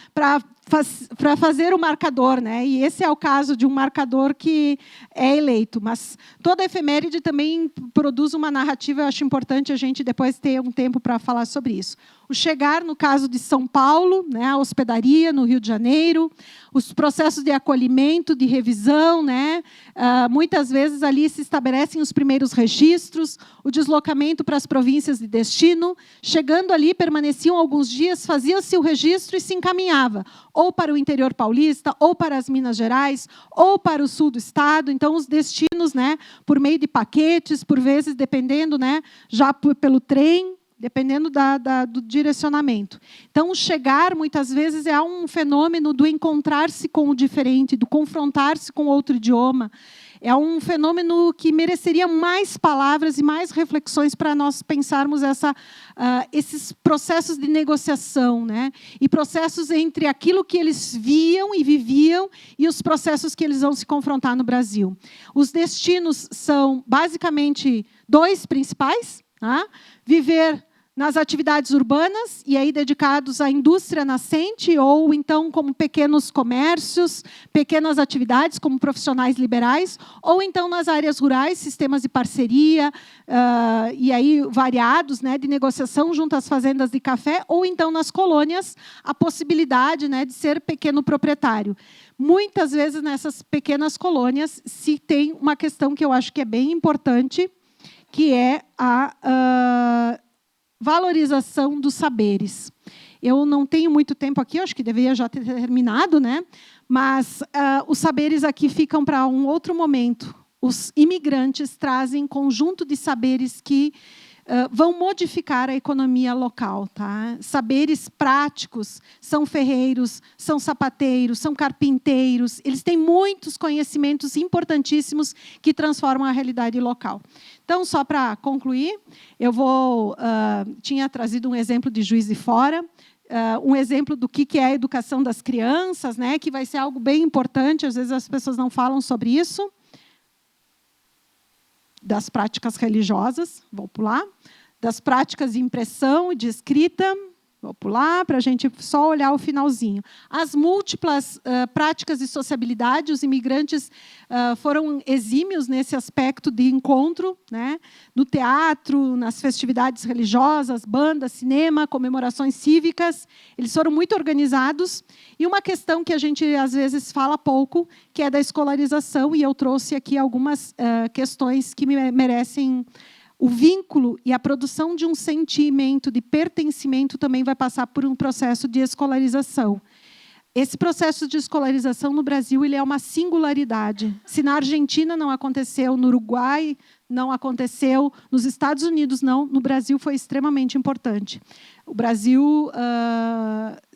fazer o marcador, né? E esse é o caso de um marcador que é eleito. Mas toda efeméride também produz uma narrativa, eu acho importante a gente depois ter um tempo para falar sobre isso. O chegar, no caso de São Paulo, né, a hospedaria no Rio de Janeiro, os processos de acolhimento, de revisão, né, muitas vezes ali se estabelecem os primeiros registros, o deslocamento para as províncias de destino, chegando ali, permaneciam alguns dias, fazia-se o registro e se encaminhava, ou para o interior paulista, ou para as Minas Gerais, ou para o sul do estado. Então, os destinos, né, por meio de paquetes, por vezes, dependendo, né, já pelo trem, dependendo do direcionamento. Então, o chegar, muitas vezes, é um fenômeno do encontrar-se com o diferente, do confrontar-se com outro idioma. É um fenômeno que mereceria mais palavras e mais reflexões para nós pensarmos esses processos de negociação, né? E processos entre aquilo que eles viam e viviam e os processos que eles vão se confrontar no Brasil. Os destinos são, basicamente, 2 principais. Tá? Viver nas atividades urbanas, e aí dedicados à indústria nascente, ou então como pequenos comércios, pequenas atividades como profissionais liberais, ou então nas áreas rurais, sistemas de parceria, e aí variados, né, de negociação junto às fazendas de café, ou então nas colônias, a possibilidade, né, de ser pequeno proprietário. Muitas vezes, nessas pequenas colônias, se tem uma questão que eu acho que é bem importante, que é a valorização dos saberes. Eu não tenho muito tempo aqui, acho que deveria já ter terminado, né? Mas os saberes aqui ficam para um outro momento. Os imigrantes trazem conjunto de saberes que vão modificar a economia local. Tá? Saberes práticos, são ferreiros, são sapateiros, são carpinteiros, eles têm muitos conhecimentos importantíssimos que transformam a realidade local. Então, só para concluir, eu tinha trazido um exemplo de Juiz de Fora, um exemplo do que é a educação das crianças, né, que vai ser algo bem importante, às vezes as pessoas não falam sobre isso, das práticas religiosas, vou pular, das práticas de impressão e de escrita, vou pular, para a gente só olhar o finalzinho. As múltiplas práticas de sociabilidade, os imigrantes foram exímios nesse aspecto de encontro, né? No teatro, nas festividades religiosas, bandas, cinema, comemorações cívicas, eles foram muito organizados. E uma questão que a gente, às vezes, fala pouco, que é da escolarização, e eu trouxe aqui algumas questões que merecem... O vínculo e a produção de um sentimento de pertencimento também vai passar por um processo de escolarização. Esse processo de escolarização no Brasil ele é uma singularidade. Se na Argentina não aconteceu, no Uruguai não aconteceu, nos Estados Unidos não, no Brasil foi extremamente importante. O Brasil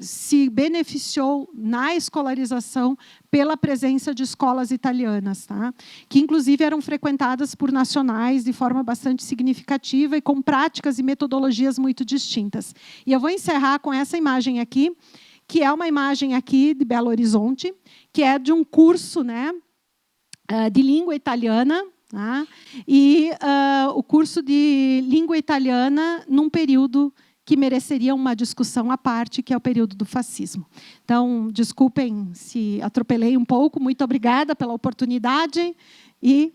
se beneficiou na escolarização pela presença de escolas italianas, tá? Que, inclusive, eram frequentadas por nacionais de forma bastante significativa e com práticas e metodologias muito distintas. E eu vou encerrar com essa imagem aqui, que é uma imagem aqui de Belo Horizonte, que é de um curso, né, de língua italiana, tá? E o curso de língua italiana num período que mereceria uma discussão à parte, que é o período do fascismo. Então, desculpem se atropelei um pouco, muito obrigada pela oportunidade e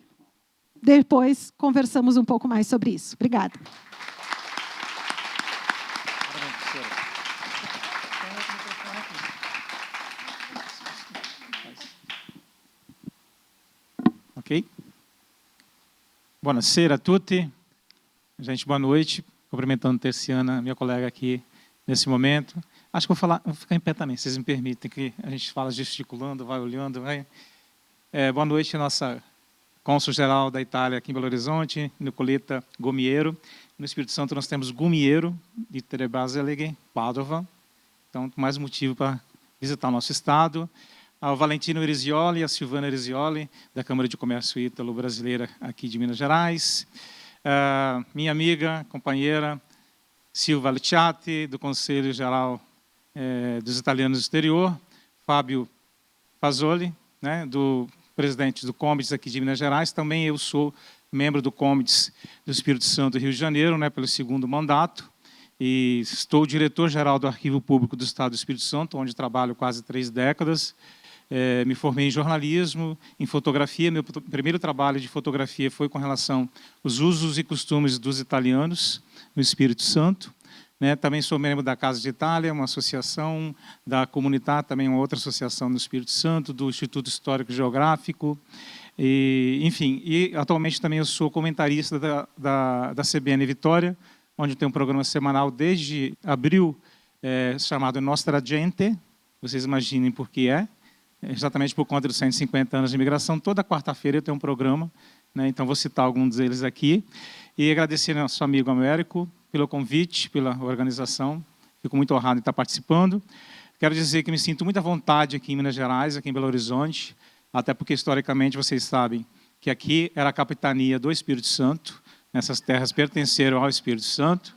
depois conversamos um pouco mais sobre isso. Obrigada. Ok? Buonasera a tutti. Gente, boa noite. Cumprimentando Terciana, minha colega aqui nesse momento. Acho que vou ficar em pé também, vocês me permitem, que a gente fala gesticulando, vai olhando. Vai. Boa noite, nossa cônsul-geral da Itália aqui em Belo Horizonte, Nicoletta Gomiero. No Espírito Santo nós temos Gumiero, de Trebaseleghe, Padova. Então, mais motivo para visitar o nosso estado. Ao Valentino Erisioli e a Silvana Erisioli, da Câmara de Comércio Ítalo-Brasileira aqui de Minas Gerais. Minha amiga, companheira, Silva Licciati, do Conselho Geral dos Italianos do Exterior, Fábio Fazoli, né, do presidente do Comites aqui de Minas Gerais. Também eu sou membro do Comites do Espírito Santo do Rio de Janeiro, né, pelo 2º mandato, e estou diretor-geral do Arquivo Público do Estado do Espírito Santo, onde trabalho quase 3 décadas. Me formei em jornalismo, em fotografia. Meu primeiro trabalho de fotografia foi com relação aos usos e costumes dos italianos no Espírito Santo. Também sou membro da Casa de Itália, uma associação, da Comunidade, também uma outra associação no Espírito Santo, do Instituto Histórico e Geográfico. Enfim, atualmente também eu sou comentarista da CBN Vitória, onde tem um programa semanal desde abril, chamado Nostra Gente. Vocês imaginem por que exatamente por conta dos 150 anos de imigração. Toda quarta-feira eu tenho um programa, né? Então vou citar alguns deles aqui. E agradecer ao nosso amigo Américo pelo convite, pela organização. Fico muito honrado em estar participando. Quero dizer que me sinto muito à vontade aqui em Minas Gerais, aqui em Belo Horizonte, até porque, historicamente, vocês sabem que aqui era a capitania do Espírito Santo, essas terras pertenceram ao Espírito Santo,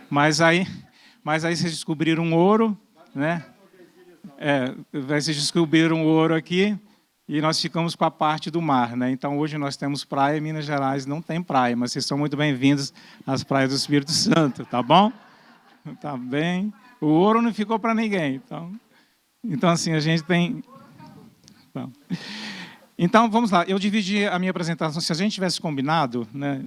mas aí vocês descobriram ouro, né? Vocês descobriram ouro aqui, e nós ficamos com a parte do mar, né? Então, hoje nós temos praia, em Minas Gerais não tem praia, mas vocês são muito bem-vindos às praias do Espírito Santo, tá bom? Tá bem. O ouro não ficou para ninguém. Então, assim, a gente tem... Então, vamos lá. Eu dividi a minha apresentação. Se a gente tivesse combinado, né,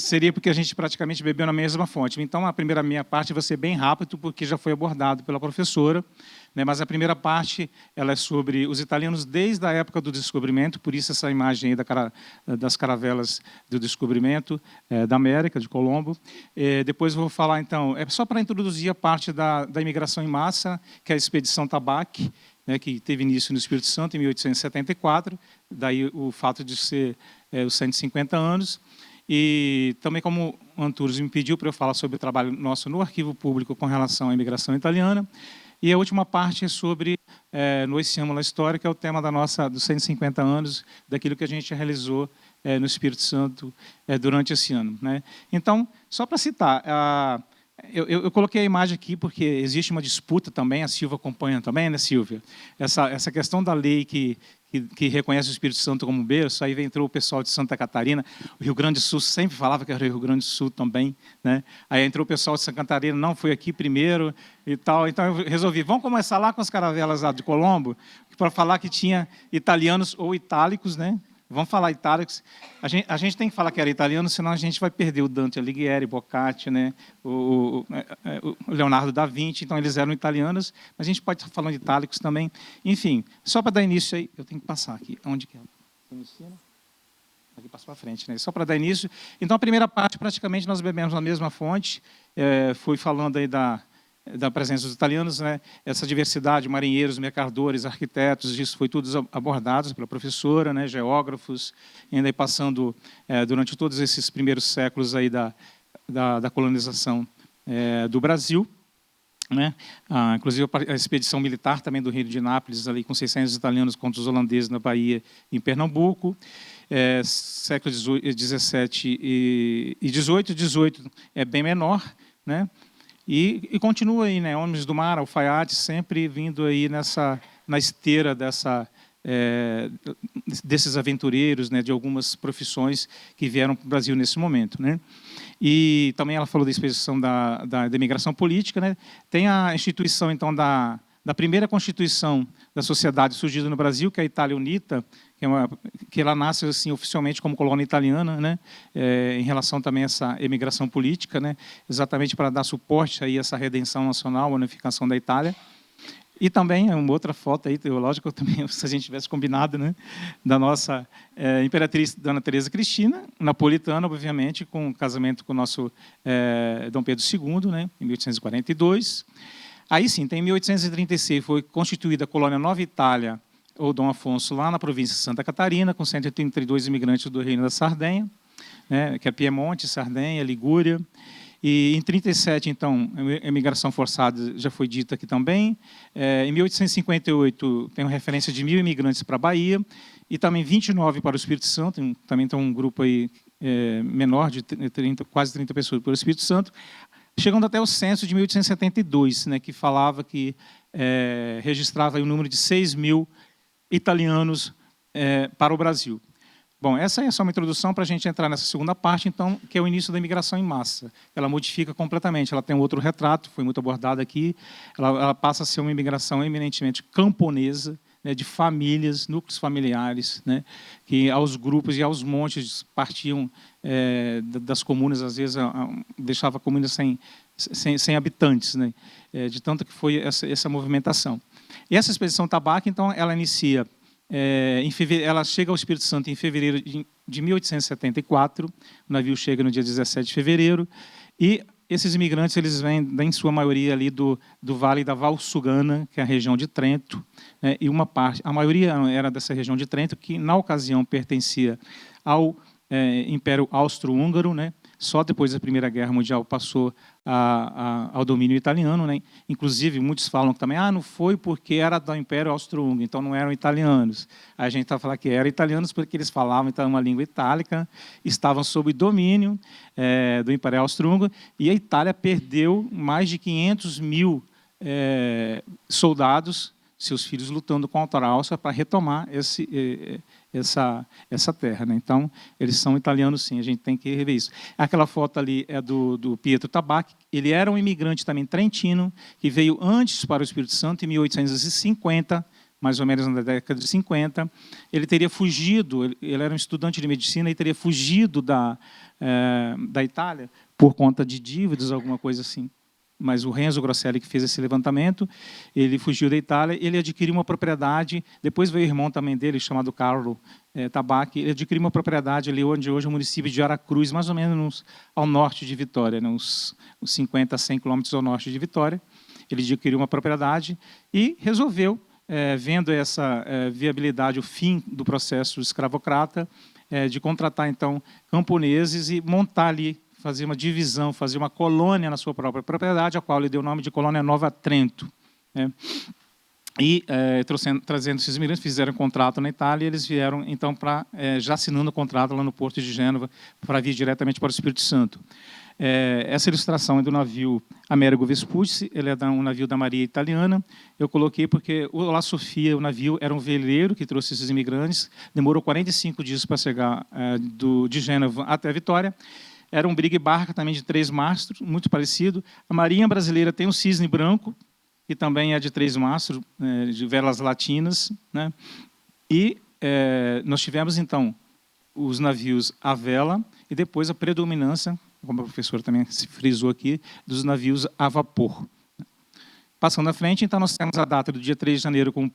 seria porque a gente praticamente bebeu na mesma fonte. Então, a minha parte vai ser bem rápido, porque já foi abordado pela professora. Né, mas a primeira parte ela é sobre os italianos desde a época do descobrimento, por isso essa imagem aí das caravelas do descobrimento da América, de Colombo. Depois eu vou falar, então, só para introduzir a parte da imigração em massa, que é a Expedição Tabaque, né, que teve início no Espírito Santo em 1874, daí o fato de ser os 150 anos. E também, como o Antunes me pediu para eu falar sobre o trabalho nosso no Arquivo Público com relação à imigração italiana. E a última parte é sobre no Esse Ano na História, que é o tema dos 150 anos, daquilo que a gente realizou no Espírito Santo durante esse ano. Né? Então, só para citar... Eu coloquei a imagem aqui porque existe uma disputa também, a Silvia acompanha também, né, Silvia? Essa questão da lei que reconhece o Espírito Santo como berço, aí entrou o pessoal de Santa Catarina, o Rio Grande do Sul sempre falava que era o Rio Grande do Sul também, né? Aí entrou o pessoal de Santa Catarina, não, foi aqui primeiro e tal, então eu resolvi, vamos começar lá com as caravelas lá de Colombo, para falar que tinha italianos ou itálicos, né? Vamos falar itálicos. A gente tem que falar que era italiano, senão a gente vai perder o Dante Alighieri, Boccaccio, né? o Leonardo da Vinci. Então, eles eram italianos, mas a gente pode estar falando de itálicos também. Enfim, só para dar início aí, eu tenho que passar aqui. Onde que é? Aqui passou à frente, né? Só para dar início. Então, a primeira parte, praticamente, nós bebemos na mesma fonte. Fui falando aí da presença dos italianos, né? Essa diversidade, marinheiros, mercadores, arquitetos, isso foi tudo abordado pela professora, né? Geógrafos, ainda aí passando durante todos esses primeiros séculos aí da colonização do Brasil, né? Inclusive a expedição militar também do Reino de Nápoles, ali com 600 italianos contra os holandeses na Bahia, em Pernambuco. Século XVII e XVIII é bem menor, né? E continua aí, né? Homens do Mar, alfaiate, sempre vindo aí na esteira desses aventureiros, né? De algumas profissões que vieram para o Brasil nesse momento, né? E também ela falou da expedição da imigração política, né? Tem a instituição, então, da primeira constituição da sociedade surgida no Brasil, que é a Itália Unita, que ela nasce assim oficialmente como colônia italiana, né? Em relação também a essa emigração política, né? Exatamente para dar suporte a essa redenção nacional, a unificação da Itália. E também uma outra foto aí teológica, também, se a gente tivesse combinado, né? Da nossa imperatriz Dona Teresa Cristina, napolitana, obviamente, com casamento com o nosso Dom Pedro II, né? Em 1842. Aí sim, em 1836 foi constituída a colônia Nova Itália, ou Dom Afonso, lá na província de Santa Catarina, com 132 imigrantes do Reino da Sardenha, né, que é Piemonte, Sardenha, Ligúria. E em 37, então, a imigração forçada já foi dita aqui também. Em 1858, tem uma referência de 1.000 imigrantes para a Bahia, e também 29 para o Espírito Santo, também tem um grupo aí menor, de quase 30 pessoas para o Espírito Santo, chegando até o censo de 1872, né, que falava que registrava aí o número de 6.000 italianos para o Brasil. Bom, essa é só uma introdução para a gente entrar nessa segunda parte, então, que é o início da imigração em massa. Ela modifica completamente, ela tem outro retrato, foi muito abordado aqui, ela passa a ser uma imigração eminentemente camponesa, né, de famílias, núcleos familiares, né, que aos grupos e aos montes partiam das comunas, às vezes deixava comunas sem habitantes, né, de tanto que foi essa movimentação. E essa expedição Tabaque, então, ela inicia... ela chega ao Espírito Santo em fevereiro de 1874, o navio chega no dia 17 de fevereiro, e esses imigrantes eles vêm, em sua maioria, ali do Vale da Valsugana, que é a região de Trento, né, e a maioria era dessa região de Trento, que na ocasião pertencia ao Império Austro-Húngaro, né, só depois da Primeira Guerra Mundial passou ao domínio italiano, né? Inclusive, muitos falam também, não foi porque era do Império Austro-Húngaro, então não eram italianos. Aí a gente está falando que eram italianos porque eles falavam então uma língua itálica, estavam sob domínio do Império Austro-Húngaro, e a Itália perdeu mais de 500.000 soldados, seus filhos lutando contra a Áustria para retomar essa terra, né? Então, eles são italianos, sim, a gente tem que rever isso. Aquela foto ali é do Pietro Tabacchi, ele era um imigrante também trentino, que veio antes para o Espírito Santo, em 1850, mais ou menos na década de 50. Ele teria fugido, ele era um estudante de medicina, e teria fugido da Itália por conta de dívidas, alguma coisa assim. Mas o Renzo Grosselli, que fez esse levantamento, ele fugiu da Itália, ele adquiriu uma propriedade, depois veio o irmão também dele, chamado Carlo Tabacchi, ele adquiriu uma propriedade ali onde hoje é o município de Aracruz, mais ou menos ao norte de Vitória, né, uns 50 a 100 quilômetros ao norte de Vitória. Ele adquiriu uma propriedade e resolveu, vendo essa viabilidade, o fim do processo escravocrata, de contratar, então, camponeses e montar ali, fazer uma divisão, fazer uma colônia na sua própria propriedade, a qual ele deu o nome de Colônia Nova Trento, né? E trazendo esses imigrantes, fizeram um contrato na Itália, e eles vieram, então, já assinando o contrato lá no Porto de Gênova, para vir diretamente para o Espírito Santo. Essa ilustração é do navio Amerigo Vespucci, ele é um navio da Marinha Italiana. Eu coloquei porque o La Sofia, o navio, era um veleiro que trouxe esses imigrantes, demorou 45 dias para chegar de Gênova até Vitória. Era um brigue-barca também de 3 mastros, muito parecido. A Marinha Brasileira tem um Cisne Branco, que também é de 3 mastros, de velas latinas, né? E nós tivemos, então, os navios à vela e depois a predominância, como a professora também se frisou aqui, dos navios a vapor. Passando à frente, então, nós temos a data do dia 3 de janeiro como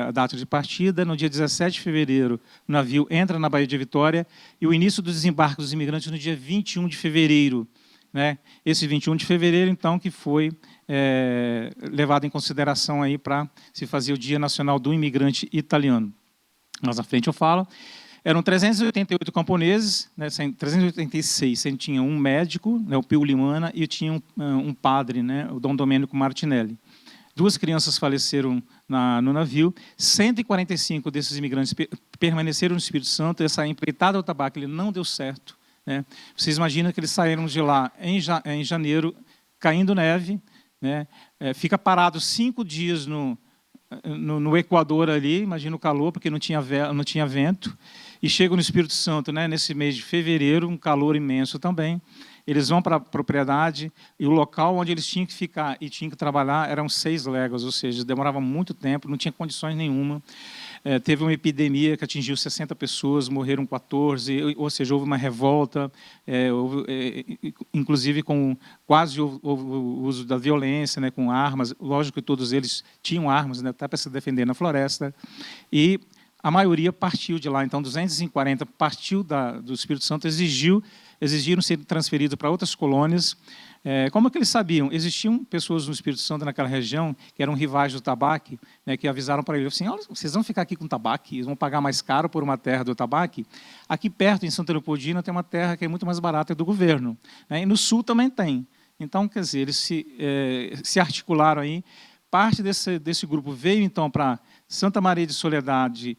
a data de partida. No dia 17 de fevereiro, o navio entra na Baía de Vitória, e o início do desembarque dos imigrantes no dia 21 de fevereiro. Né? Esse 21 de fevereiro, então, que foi levado em consideração aí para se fazer o Dia Nacional do Imigrante Italiano. Mais à frente eu falo. Eram 388 camponeses, né, 386, sendo tinha um médico, né, o Pio Limana, e tinha um padre, né, o Dom Domênico Martinelli. 2 crianças faleceram no navio, 145 desses imigrantes permaneceram no Espírito Santo. Essa empreitada ao tabaco ele não deu certo, né? Vocês imaginam que eles saíram de lá em janeiro, caindo neve, né, fica parado 5 dias no Equador ali, imagina o calor, porque não tinha vento, e chegam no Espírito Santo, né, nesse mês de fevereiro, um calor imenso também. Eles vão para a propriedade, e o local onde eles tinham que ficar e tinham que trabalhar eram 6 léguas, ou seja, demorava muito tempo, não tinha condições nenhuma. Teve uma epidemia que atingiu 60 pessoas, morreram 14, ou seja, houve uma revolta, inclusive quase houve o uso da violência, né, com armas. Lógico que todos eles tinham armas, né, até para se defender na floresta. E a maioria partiu de lá, então 240 partiu do Espírito Santo, exigiram ser transferidos para outras colônias. Como é que eles sabiam? Existiam pessoas no Espírito Santo, naquela região, que eram rivais do tabaco, né, que avisaram para eles assim: olha, vocês vão ficar aqui com tabaco, vão pagar mais caro por uma terra do tabaco. Aqui perto, em Santa Leopoldina, tem uma terra que é muito mais barata do governo, né, e no sul também tem. Então, quer dizer, eles se articularam aí. Parte desse grupo veio, então, para Santa Maria de Soledade,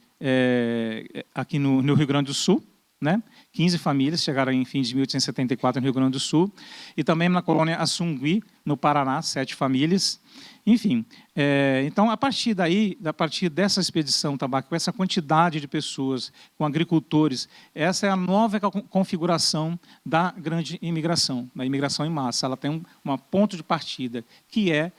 aqui no Rio Grande do Sul, né? 15 famílias chegaram em fim de 1874 no Rio Grande do Sul, e também na colônia Assungui, no Paraná, 7 famílias, Enfim, então, a partir dessa expedição Tabaco, com essa quantidade de pessoas, com agricultores, essa é a nova configuração da grande imigração, da imigração em massa. Ela tem um ponto de partida, que é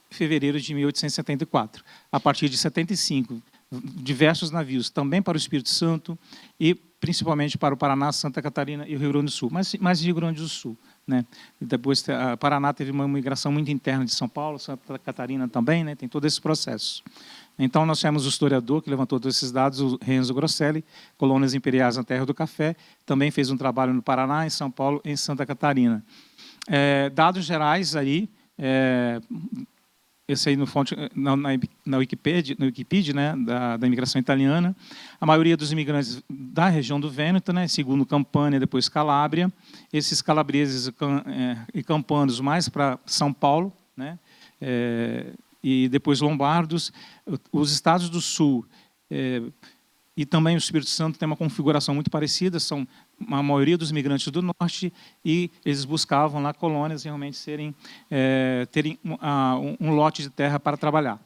fevereiro de 1874. A partir de 75, diversos navios, também para o Espírito Santo e principalmente para o Paraná, Santa Catarina e o Rio Grande do Sul, mas Rio Grande do Sul. Né? E depois, Paraná teve uma migração muito interna de São Paulo, Santa Catarina também, né? Tem todo esse processo. Então, nós tivemos o historiador que levantou todos esses dados, o Renzo Grosselli, Colônias Imperiais na Terra do Café, também fez um trabalho no Paraná, em São Paulo, em Santa Catarina. Dados gerais aí, esse aí na Wikipedia, né, da imigração italiana, a maioria dos imigrantes da região do Vêneto, né, segundo Campânia, depois Calábria, esses calabreses e campanos mais para São Paulo, né, e depois lombardos, os estados do sul e também o Espírito Santo tem uma configuração muito parecida, são a maioria dos imigrantes do norte, e eles buscavam lá colônias realmente terem um lote de terra para trabalhar.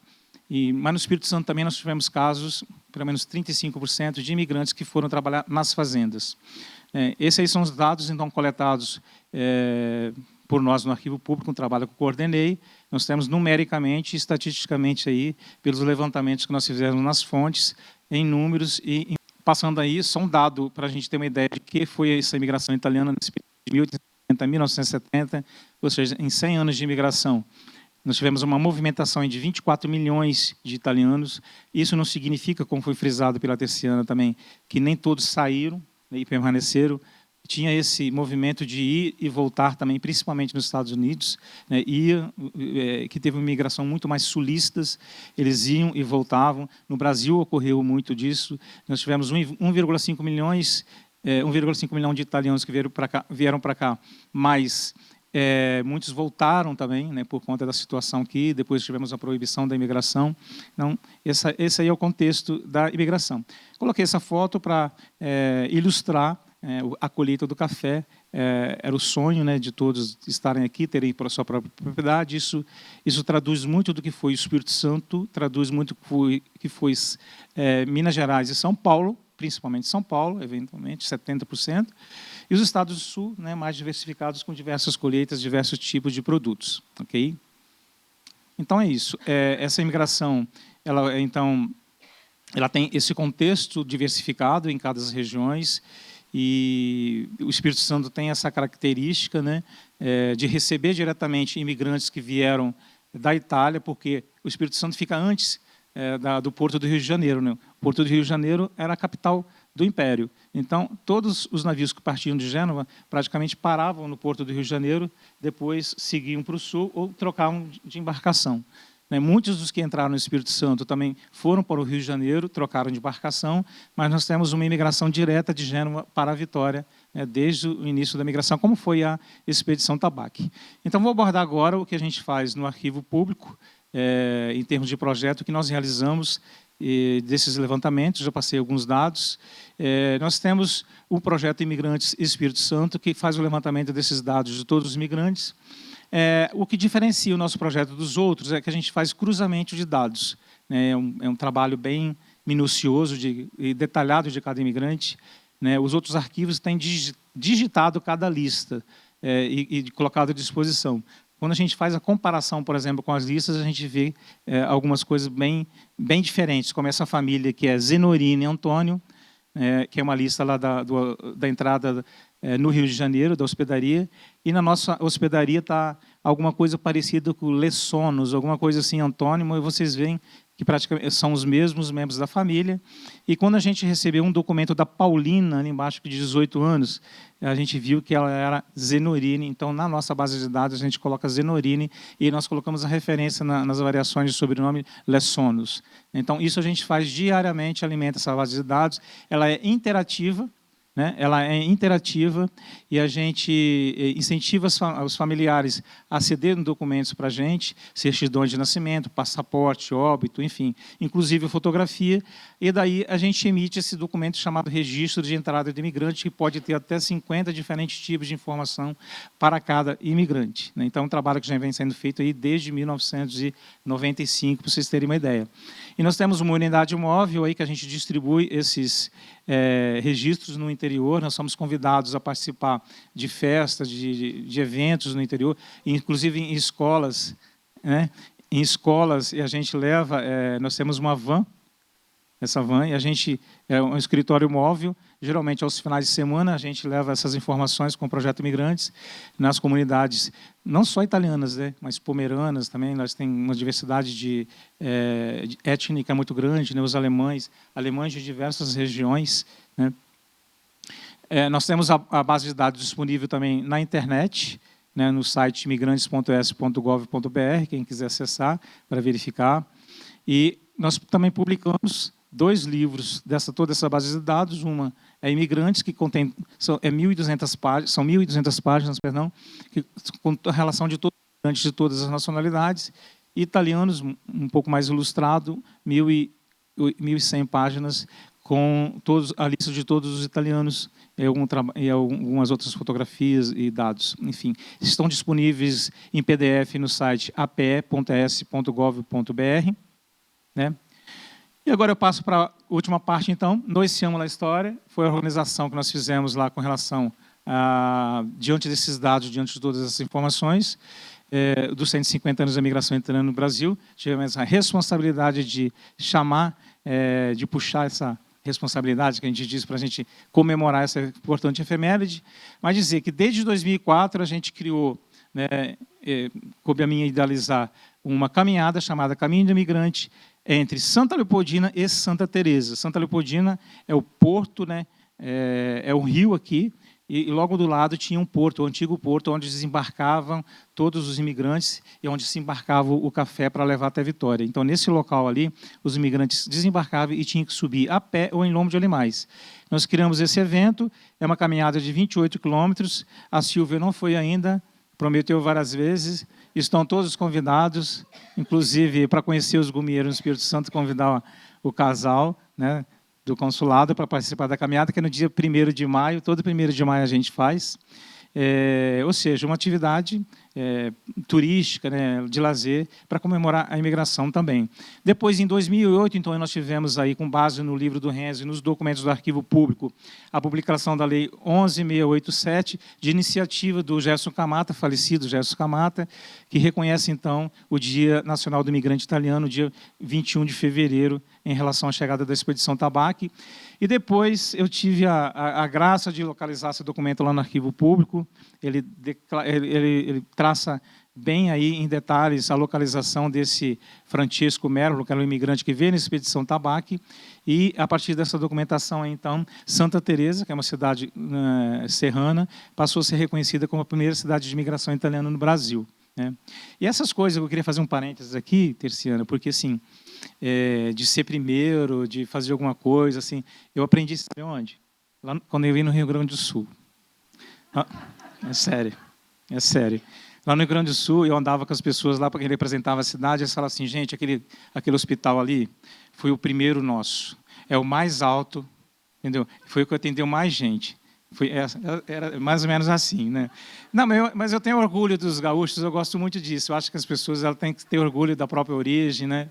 Mas no Espírito Santo também nós tivemos casos, pelo menos 35% de imigrantes que foram trabalhar nas fazendas. Esses aí são os dados então coletados por nós no Arquivo Público, um trabalho que eu coordenei. Nós temos numericamente e estatisticamente aí, pelos levantamentos que nós fizemos nas fontes, em números e passando aí, só um dado para a gente ter uma ideia de que foi essa imigração italiana nesse período de 1870 a 1970, ou seja, em 100 anos de imigração. Nós tivemos uma movimentação de 24 milhões de italianos. Isso não significa, como foi frisado pela Terciana também, que nem todos saíram, né, e permaneceram. Tinha esse movimento de ir e voltar também, principalmente nos Estados Unidos, né, que teve uma imigração muito mais sulistas, eles iam e voltavam. No Brasil ocorreu muito disso. Nós tivemos 1,5 milhão de italianos que vieram para cá, mas muitos voltaram também, né, por conta da situação aqui. Depois tivemos a proibição da imigração. Então, esse aí é o contexto da imigração. Coloquei essa foto para ilustrar a colheita do café. Era o sonho, né, de todos estarem aqui, terem a sua própria propriedade. Isso traduz muito do que foi o Espírito Santo, traduz muito do que foi Minas Gerais e São Paulo, principalmente São Paulo, eventualmente 70%, e os estados do Sul, né, mais diversificados, com diversas colheitas, diversos tipos de produtos. Okay? Então, é isso. Essa imigração, ela tem esse contexto diversificado em cada das regiões, e o Espírito Santo tem essa característica, né, de receber diretamente imigrantes que vieram da Itália, porque o Espírito Santo fica antes do Porto do Rio de Janeiro. Né? O Porto do Rio de Janeiro era a capital do Império. Então, todos os navios que partiam de Gênova praticamente paravam no Porto do Rio de Janeiro, depois seguiam para o sul ou trocavam de embarcação. Muitos dos que entraram no Espírito Santo também foram para o Rio de Janeiro, trocaram de embarcação, mas nós temos uma imigração direta de Gênova para a Vitória, né, desde o início da migração, como foi a expedição Tabaque. Então, vou abordar agora o que a gente faz no Arquivo Público, em termos de projeto que nós realizamos desses levantamentos. Já passei alguns dados. Nós temos o projeto Imigrantes Espírito Santo, que faz o levantamento desses dados de todos os imigrantes. O que diferencia o nosso projeto dos outros é que a gente faz cruzamento de dados. Né? É um trabalho bem minucioso e detalhado de cada imigrante. Né? Os outros arquivos têm digitado cada lista e colocado à disposição. Quando a gente faz a comparação, por exemplo, com as listas, a gente vê algumas coisas bem diferentes, como essa família que é Zenorini e Antônio, que é uma lista lá da entrada no Rio de Janeiro, da hospedaria, e na nossa hospedaria está alguma coisa parecida com Lessonos, alguma coisa assim, antônimo, e vocês veem que praticamente são os mesmos membros da família. E quando a gente recebeu um documento da Paulina, ali embaixo, de 18 anos, a gente viu que ela era Zenorini. Então, na nossa base de dados, a gente coloca Zenorini e nós colocamos a referência nas variações de sobrenome Lessonos. Então, isso a gente faz diariamente, alimenta essa base de dados. Ela é interativa, né? Ela é interativa e a gente incentiva os familiares a cederem documentos para a gente, certidões de nascimento, passaporte, óbito, enfim, inclusive fotografia, e daí a gente emite esse documento chamado Registro de Entrada de Imigrante, que pode ter até 50 diferentes tipos de informação para cada imigrante, né? Então, é um trabalho que já vem sendo feito aí desde 1995, para vocês terem uma ideia. E nós temos uma unidade móvel aí que a gente distribui esses registros no interior. Nós somos convidados a participar de festas, de eventos no interior, inclusive em escolas, né? Em escolas, e a gente leva, nós temos uma van, essa van, e a gente é um escritório móvel. Geralmente, aos finais de semana, a gente leva essas informações com o Projeto Imigrantes nas comunidades, não só italianas, né, mas pomeranas também. Nós temos uma diversidade étnica muito grande, né, os alemães de diversas regiões, né. Nós temos a base de dados disponível também na internet, né, no site imigrantes.s.gov.br, quem quiser acessar para verificar. E nós também publicamos 2 livros toda essa base de dados. Uma é Imigrantes, que contém, são 1.200 páginas, perdão, que com a relação de todos os imigrantes de todas as nacionalidades, e italianos, um pouco mais ilustrado, 1.100 páginas, com a lista de todos os italianos e algumas outras fotografias e dados. Enfim, estão disponíveis em PDF no site ape.s.gov.br, né? E agora eu passo para a última parte, então. Nós Siamo la História. Foi a organização que nós fizemos lá com relação diante desses dados, diante de todas essas informações, dos 150 anos da imigração italiana no Brasil. Tivemos a responsabilidade de chamar, de puxar essa responsabilidade que a gente diz para a gente comemorar essa importante efeméride, mas dizer que desde 2004 a gente criou, né, coube a mim idealizar uma caminhada chamada Caminho do Imigrante, entre Santa Leopoldina e Santa Teresa. Santa Leopoldina é o porto, né, é o rio aqui, e logo do lado tinha um porto, o antigo porto, onde desembarcavam todos os imigrantes e onde se embarcava o café para levar até Vitória. Então, nesse local ali, os imigrantes desembarcavam e tinham que subir a pé ou em lombo de animais. Nós criamos esse evento, é uma caminhada de 28 quilômetros, a Silvia não foi ainda, prometeu várias vezes, estão todos convidados, inclusive para conhecer os gumieiros no Espírito Santo, convidar o casal, né, do consulado para participar da caminhada, que é no dia 1º de maio, todo 1º de maio a gente faz, ou seja, uma atividade turística, né, de lazer, para comemorar a imigração também. Depois, em 2008, então, nós tivemos aí, com base no livro do Renzi e nos documentos do Arquivo Público, a publicação da Lei 11.687, de iniciativa do Gerson Camata, falecido Gerson Camata, que reconhece, então, o Dia Nacional do Imigrante Italiano, dia 21 de fevereiro, em relação à chegada da Expedição Tabaque. E depois eu tive a graça de localizar esse documento lá no Arquivo Público. Ele traça bem aí em detalhes a localização desse Francesco Merlo, que era um imigrante que veio na Expedição Tabaque, e a partir dessa documentação, então, Santa Teresa, que é uma cidade serrana, passou a ser reconhecida como a primeira cidade de imigração italiana no Brasil, né? E essas coisas, eu queria fazer um parênteses aqui, Terciana, porque assim, de ser primeiro, de fazer alguma coisa, assim, eu aprendi, sabe onde? Lá, quando eu vim no Rio Grande do Sul. É sério. Lá no Rio Grande do Sul, eu andava com as pessoas lá, para quem representava a cidade, eles falavam assim, gente, aquele hospital ali foi o primeiro nosso, é o mais alto, entendeu? Foi o que atendeu mais gente. Era mais ou menos assim, né? Não, mas eu tenho orgulho dos gaúchos, eu gosto muito disso. Eu acho que as pessoas têm que ter orgulho da própria origem, né?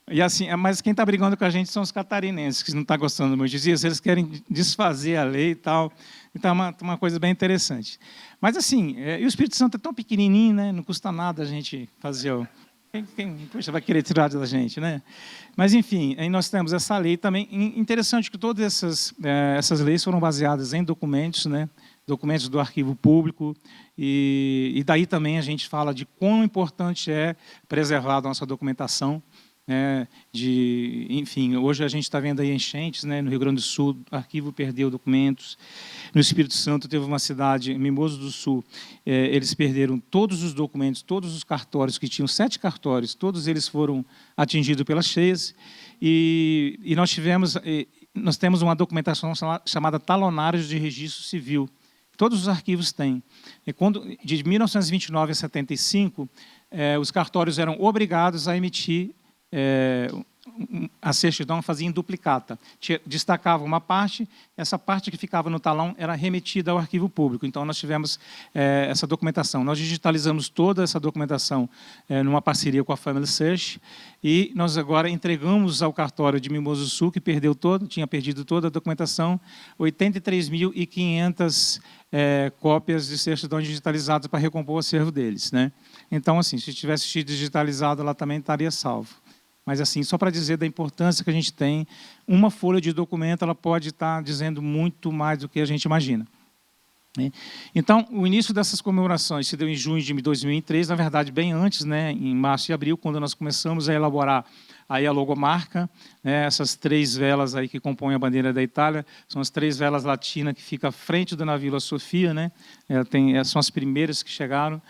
E assim, mas quem está brigando com a gente são os catarinenses, que não estão gostando muito disso, eles querem desfazer a lei e tal. Então, é uma coisa bem interessante. Mas, assim, e o Espírito Santo é tão pequenininho, né? Não custa nada a gente fazer Quem vai querer tirar da gente, né? Mas, enfim, aí nós temos essa lei também. Interessante que todas essas leis foram baseadas em documentos, né? Documentos do Arquivo Público, e daí também a gente fala de quão importante é preservar a nossa documentação, né? Enfim, hoje a gente está vendo aí enchentes, né? No Rio Grande do Sul, o arquivo perdeu documentos. No Espírito Santo teve uma cidade, Mimoso do Sul, eles perderam todos os documentos, todos os cartórios, que tinham 7 cartórios, todos eles foram atingidos pelas cheias, e nós tivemos, nós temos uma documentação chamada Talonários de Registro Civil. Todos os arquivos têm. E de 1929 a 75, os cartórios eram obrigados a emitir a certidão, fazia em duplicata. Destacava uma parte, essa parte que ficava no talão era remetida ao arquivo público. Então, nós tivemos essa documentação. Nós digitalizamos toda essa documentação numa parceria com a Family Search, e nós agora entregamos ao cartório de Mimoso do Sul, que tinha perdido toda a documentação, 83.500 cópias de certidões digitalizadas para recompor o acervo deles, né? Então, assim, se tivesse sido digitalizado, ela também estaria salvo. Mas, assim, só para dizer da importância que a gente tem, uma folha de documento ela pode estar dizendo muito mais do que a gente imagina. Então, o início dessas comemorações se deu em junho de 2003, na verdade, bem antes, né, em março e abril, quando nós começamos a elaborar aí a logomarca, né, essas 3 velas aí que compõem a bandeira da Itália, são as 3 velas latinas que ficam à frente do navio La Sofia, né, são as primeiras que chegaram.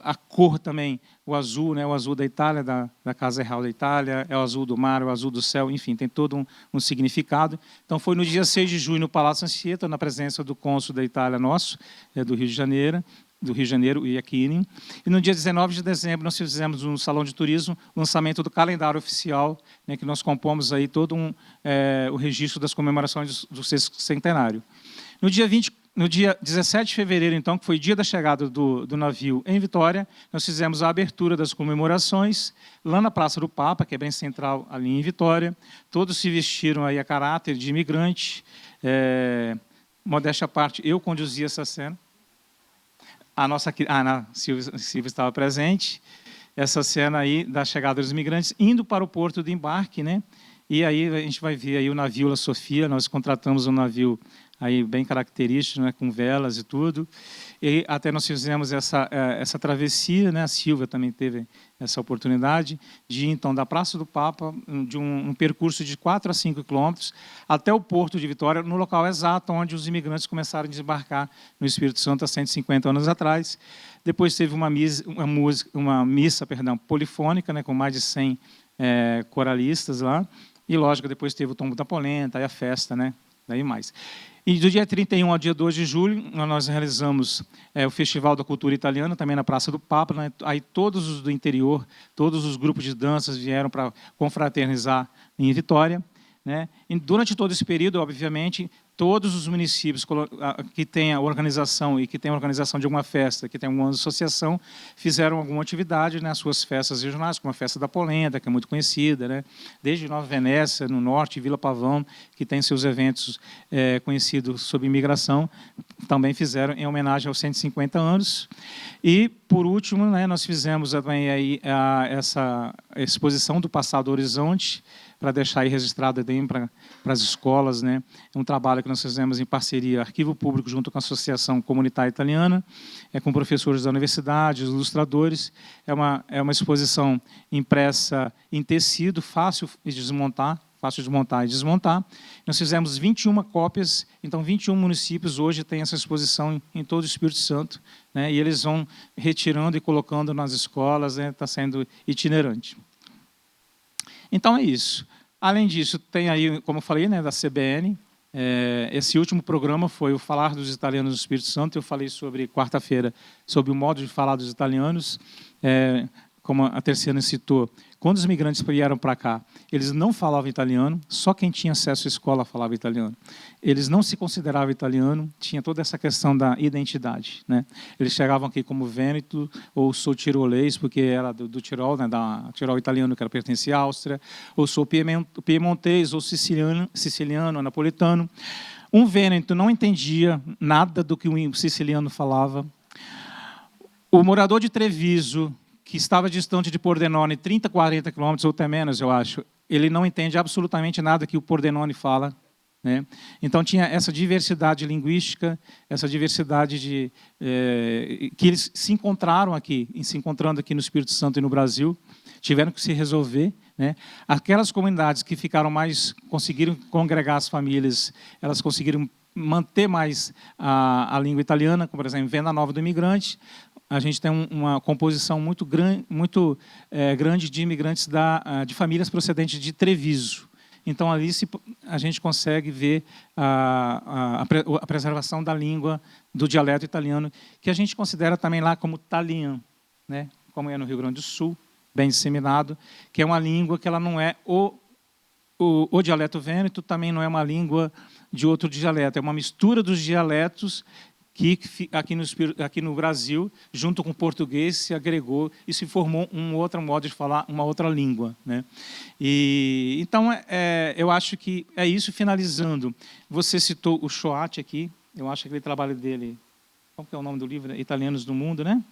A cor também, o azul, né, o azul da Itália, da Casa Real da Itália, é o azul do mar, o azul do céu, enfim, tem todo um significado. Então, foi no dia 6 de junho, no Palácio Anchieta, na presença do cônsul da Itália nosso, do Rio de Janeiro, Iachini. E no dia 19 de dezembro, nós fizemos no Salão de Turismo o lançamento do calendário oficial, né, que nós compomos aí todo o registro das comemorações do 6º centenário. No dia 17 de fevereiro, então, que foi o dia da chegada do navio em Vitória, nós fizemos a abertura das comemorações lá na Praça do Papa, que é bem central ali em Vitória. Todos se vestiram aí a caráter de imigrante. Modéstia à parte, eu conduzi essa cena. A Silvia estava presente. Essa cena aí da chegada dos imigrantes, indo para o porto de embarque, né? E aí a gente vai ver aí o navio La Sofia. Nós contratamos um navio aí bem característico, né, com velas e tudo. E até nós fizemos essa travessia, né, a Silvia também teve essa oportunidade de ir, então, da Praça do Papa, de um percurso de 4 a 5 quilômetros, até o Porto de Vitória, no local exato onde os imigrantes começaram a desembarcar no Espírito Santo há 150 anos atrás. Depois teve uma missa polifônica, né, com mais de 100 coralistas lá. E, lógico, depois teve o tombo da polenta, aí a festa, né, daí mais. E do dia 31 ao dia 2 de julho, nós realizamos o Festival da Cultura Italiana, também na Praça do Papa, né? Aí todos os do interior, todos os grupos de danças vieram para confraternizar em Vitória, né? E durante todo esse período, obviamente, todos os municípios que têm a organização e que têm a organização de alguma festa, que têm alguma associação, fizeram alguma atividade nas suas festas regionais, como a Festa da Polenta, que é muito conhecida, né? Desde Nova Venécia, no norte, Vila Pavão, que tem seus eventos conhecidos sobre imigração, também fizeram em homenagem aos 150 anos. E, por último, né, nós fizemos também aí essa exposição do Passado Horizonte, para deixar aí registrado para as escolas, né? É um trabalho que nós fizemos em parceria, Arquivo Público, junto com a Associação Comunitária Italiana, com professores da universidade, ilustradores. É uma exposição impressa em tecido, fácil de montar e desmontar. Nós fizemos 21 cópias, então 21 municípios hoje têm essa exposição em todo o Espírito Santo, né? E eles vão retirando e colocando nas escolas, né? Está sendo itinerante. Então, é isso. Além disso, tem aí, como eu falei, né, da CBN, esse último programa foi o Falar dos Italianos do Espírito Santo. Eu falei sobre, quarta-feira, sobre o modo de falar dos italianos. Como a Terciana citou, quando os imigrantes vieram para cá, eles não falavam italiano, só quem tinha acesso à escola falava italiano. Eles não se consideravam italiano, tinha toda essa questão da identidade, né? Eles chegavam aqui como vêneto, ou sou tirolês, porque era do Tirol, né, da Tirol italiano, que era pertencia à Áustria, ou sou piemontês, ou siciliano, napolitano. Um vêneto não entendia nada do que um siciliano falava. O morador de Treviso, que estava distante de Pordenone, 30, 40 quilômetros, ou até menos, eu acho, ele não entende absolutamente nada que o Pordenone fala, né? Então, tinha essa diversidade linguística, essa diversidade que eles se encontrando aqui no Espírito Santo e no Brasil, tiveram que se resolver, né? Aquelas comunidades que conseguiram congregar as famílias, elas conseguiram manter mais a língua italiana, como, por exemplo, Venda Nova do Imigrante. A gente tem uma composição muito grande de imigrantes de famílias procedentes de Treviso. Então, ali a gente consegue ver a preservação da língua, do dialeto italiano, que a gente considera também lá como talian, né? Como é no Rio Grande do Sul, bem disseminado, que é uma língua que ela não é o dialeto vêneto, também não é uma língua de outro dialeto, é uma mistura dos dialetos que aqui no Brasil, junto com o português, se agregou e se formou um outro modo de falar, uma outra língua, né? Então, eu acho que é isso. Finalizando, você citou o Choate aqui, eu acho que aquele trabalho dele, qual que é o nome do livro? Italianos no Mundo, né?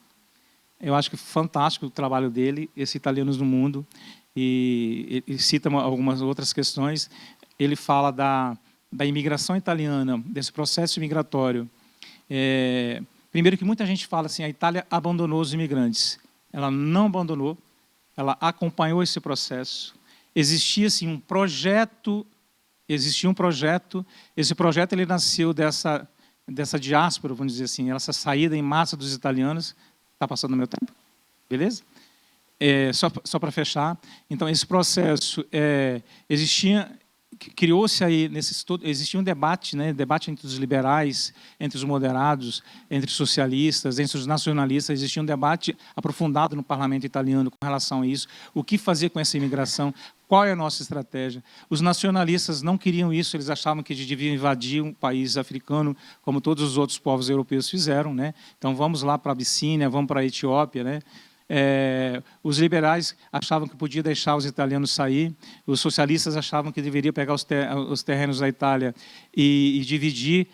Eu acho que fantástico o trabalho dele, esse Italianos no Mundo, e ele cita algumas outras questões. Ele fala da imigração italiana, desse processo migratório. Primeiro que muita gente fala assim, a Itália abandonou os imigrantes. Ela não abandonou, ela acompanhou esse processo. Existia assim, um projeto, esse projeto ele nasceu dessa diáspora, vamos dizer assim, essa saída em massa dos italianos. Está passando o meu tempo? Beleza? Só para fechar. Então, esse processo criou-se aí, existia um debate, né, debate entre os liberais, entre os moderados, entre os socialistas, entre os nacionalistas. Existia um debate aprofundado no parlamento italiano com relação a isso. O que fazer com essa imigração? Qual é a nossa estratégia? Os nacionalistas não queriam isso, eles achavam que deviam invadir um país africano, como todos os outros povos europeus fizeram, né? Então, vamos lá para a Abissínia, vamos para a Etiópia, né? Os liberais achavam que podia deixar os italianos sair, os socialistas achavam que deveria pegar os terrenos da Itália e dividir,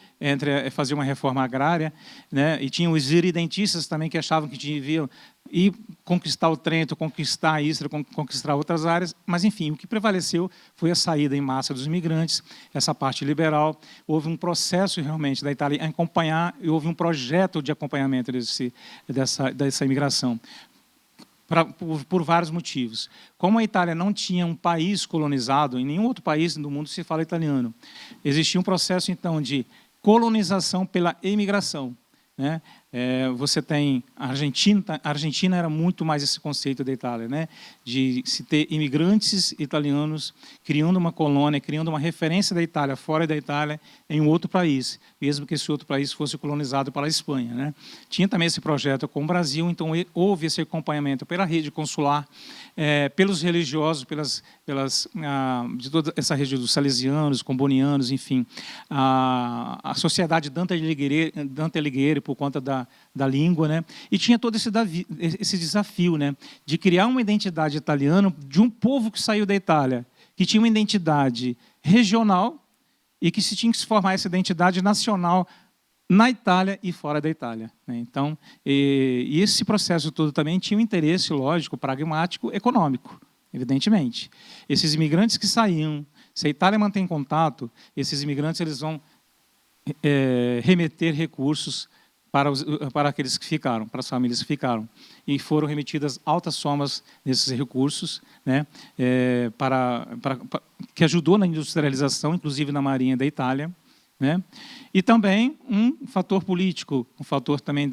fazer uma reforma agrária, né? E tinham os iridentistas também que achavam que deviam ir conquistar o Trento, conquistar a Istria, conquistar outras áreas, mas, enfim, o que prevaleceu foi a saída em massa dos imigrantes, essa parte liberal. Houve um processo, realmente, da Itália em acompanhar, e houve um projeto de acompanhamento dessa imigração. Por vários motivos. Como a Itália não tinha um país colonizado, em nenhum outro país do mundo se fala italiano, existia um processo, então, de colonização pela imigração, né? Você tem a Argentina era muito mais esse conceito da Itália, né? De se ter imigrantes italianos criando uma colônia, criando uma referência da Itália fora da Itália em um outro país, mesmo que esse outro país fosse colonizado pela Espanha, né? Tinha também esse projeto com o Brasil, então houve esse acompanhamento pela rede consular, pelos religiosos, de toda essa região dos salesianos, combonianos, enfim, a sociedade Dante Alighieri por conta da língua, né? E tinha todo esse desafio, né, de criar uma identidade italiana de um povo que saiu da Itália, que tinha uma identidade regional e que se tinha que se formar essa identidade nacional na Itália e fora da Itália, né? Então, e esse processo todo também tinha um interesse, lógico, pragmático, econômico, evidentemente. Esses imigrantes que saíam, se a Itália mantém contato, esses imigrantes eles vão remeter recursos para aqueles que ficaram, para as famílias que ficaram. E foram remetidas altas somas nesses recursos, né, que ajudou na industrialização, inclusive na Marinha da Itália, né? E também um fator político, um fator também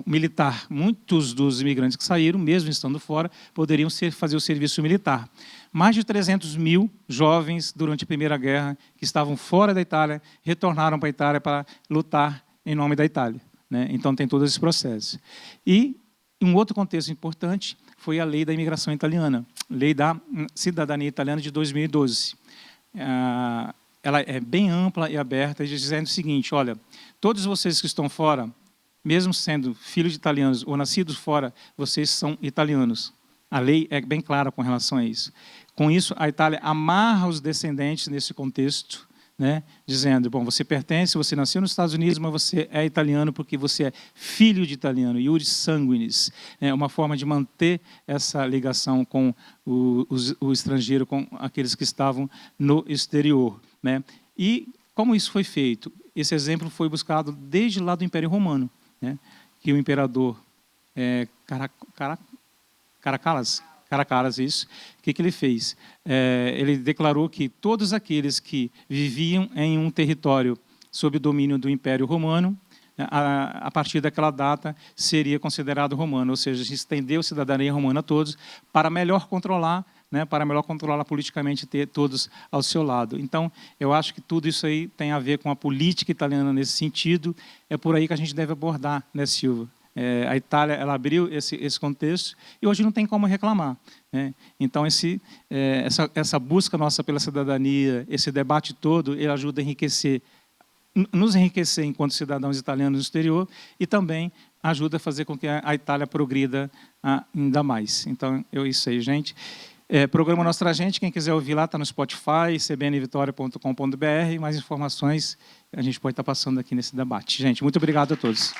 militar. Muitos dos imigrantes que saíram, mesmo estando fora, poderiam fazer o serviço militar. Mais de 300 mil jovens, durante a Primeira Guerra, que estavam fora da Itália, retornaram para a Itália para lutar em nome da Itália, né? Então, tem todo esse processo. E um outro contexto importante foi a Lei da Imigração Italiana, Lei da Cidadania Italiana de 2012. Ela é bem ampla e aberta, dizendo o seguinte: olha, todos vocês que estão fora, mesmo sendo filhos de italianos ou nascidos fora, vocês são italianos. A lei é bem clara com relação a isso. Com isso, a Itália amarra os descendentes nesse contexto, né, dizendo, bom, você nasceu nos Estados Unidos, mas você é italiano porque você é filho de italiano, iuris sanguinis. É uma forma de manter essa ligação com o estrangeiro, com aqueles que estavam no exterior, né? E como isso foi feito? Esse exemplo foi buscado desde lá do Império Romano, né, que o imperador Caracalas, isso. O que ele fez? Ele declarou que todos aqueles que viviam em um território sob o domínio do Império Romano, a partir daquela data, seria considerado romano, ou seja, estendeu a cidadania romana a todos para melhor controlar né, para melhor controlar politicamente, ter todos ao seu lado. Então, eu acho que tudo isso aí tem a ver com a política italiana nesse sentido, é por aí que a gente deve abordar, né, Silva? A Itália, ela abriu esse contexto e hoje não tem como reclamar, né? Então, essa busca nossa pela cidadania, esse debate todo, ele ajuda a nos enriquecer enquanto cidadãos italianos no exterior e também ajuda a fazer com que a Itália progrida ainda mais. Então, isso aí, gente. Programa Nostra Gente, quem quiser ouvir lá, está no Spotify, cbnvitoria.com.br. Mais informações a gente pode estar passando aqui nesse debate. Gente, muito obrigado a todos.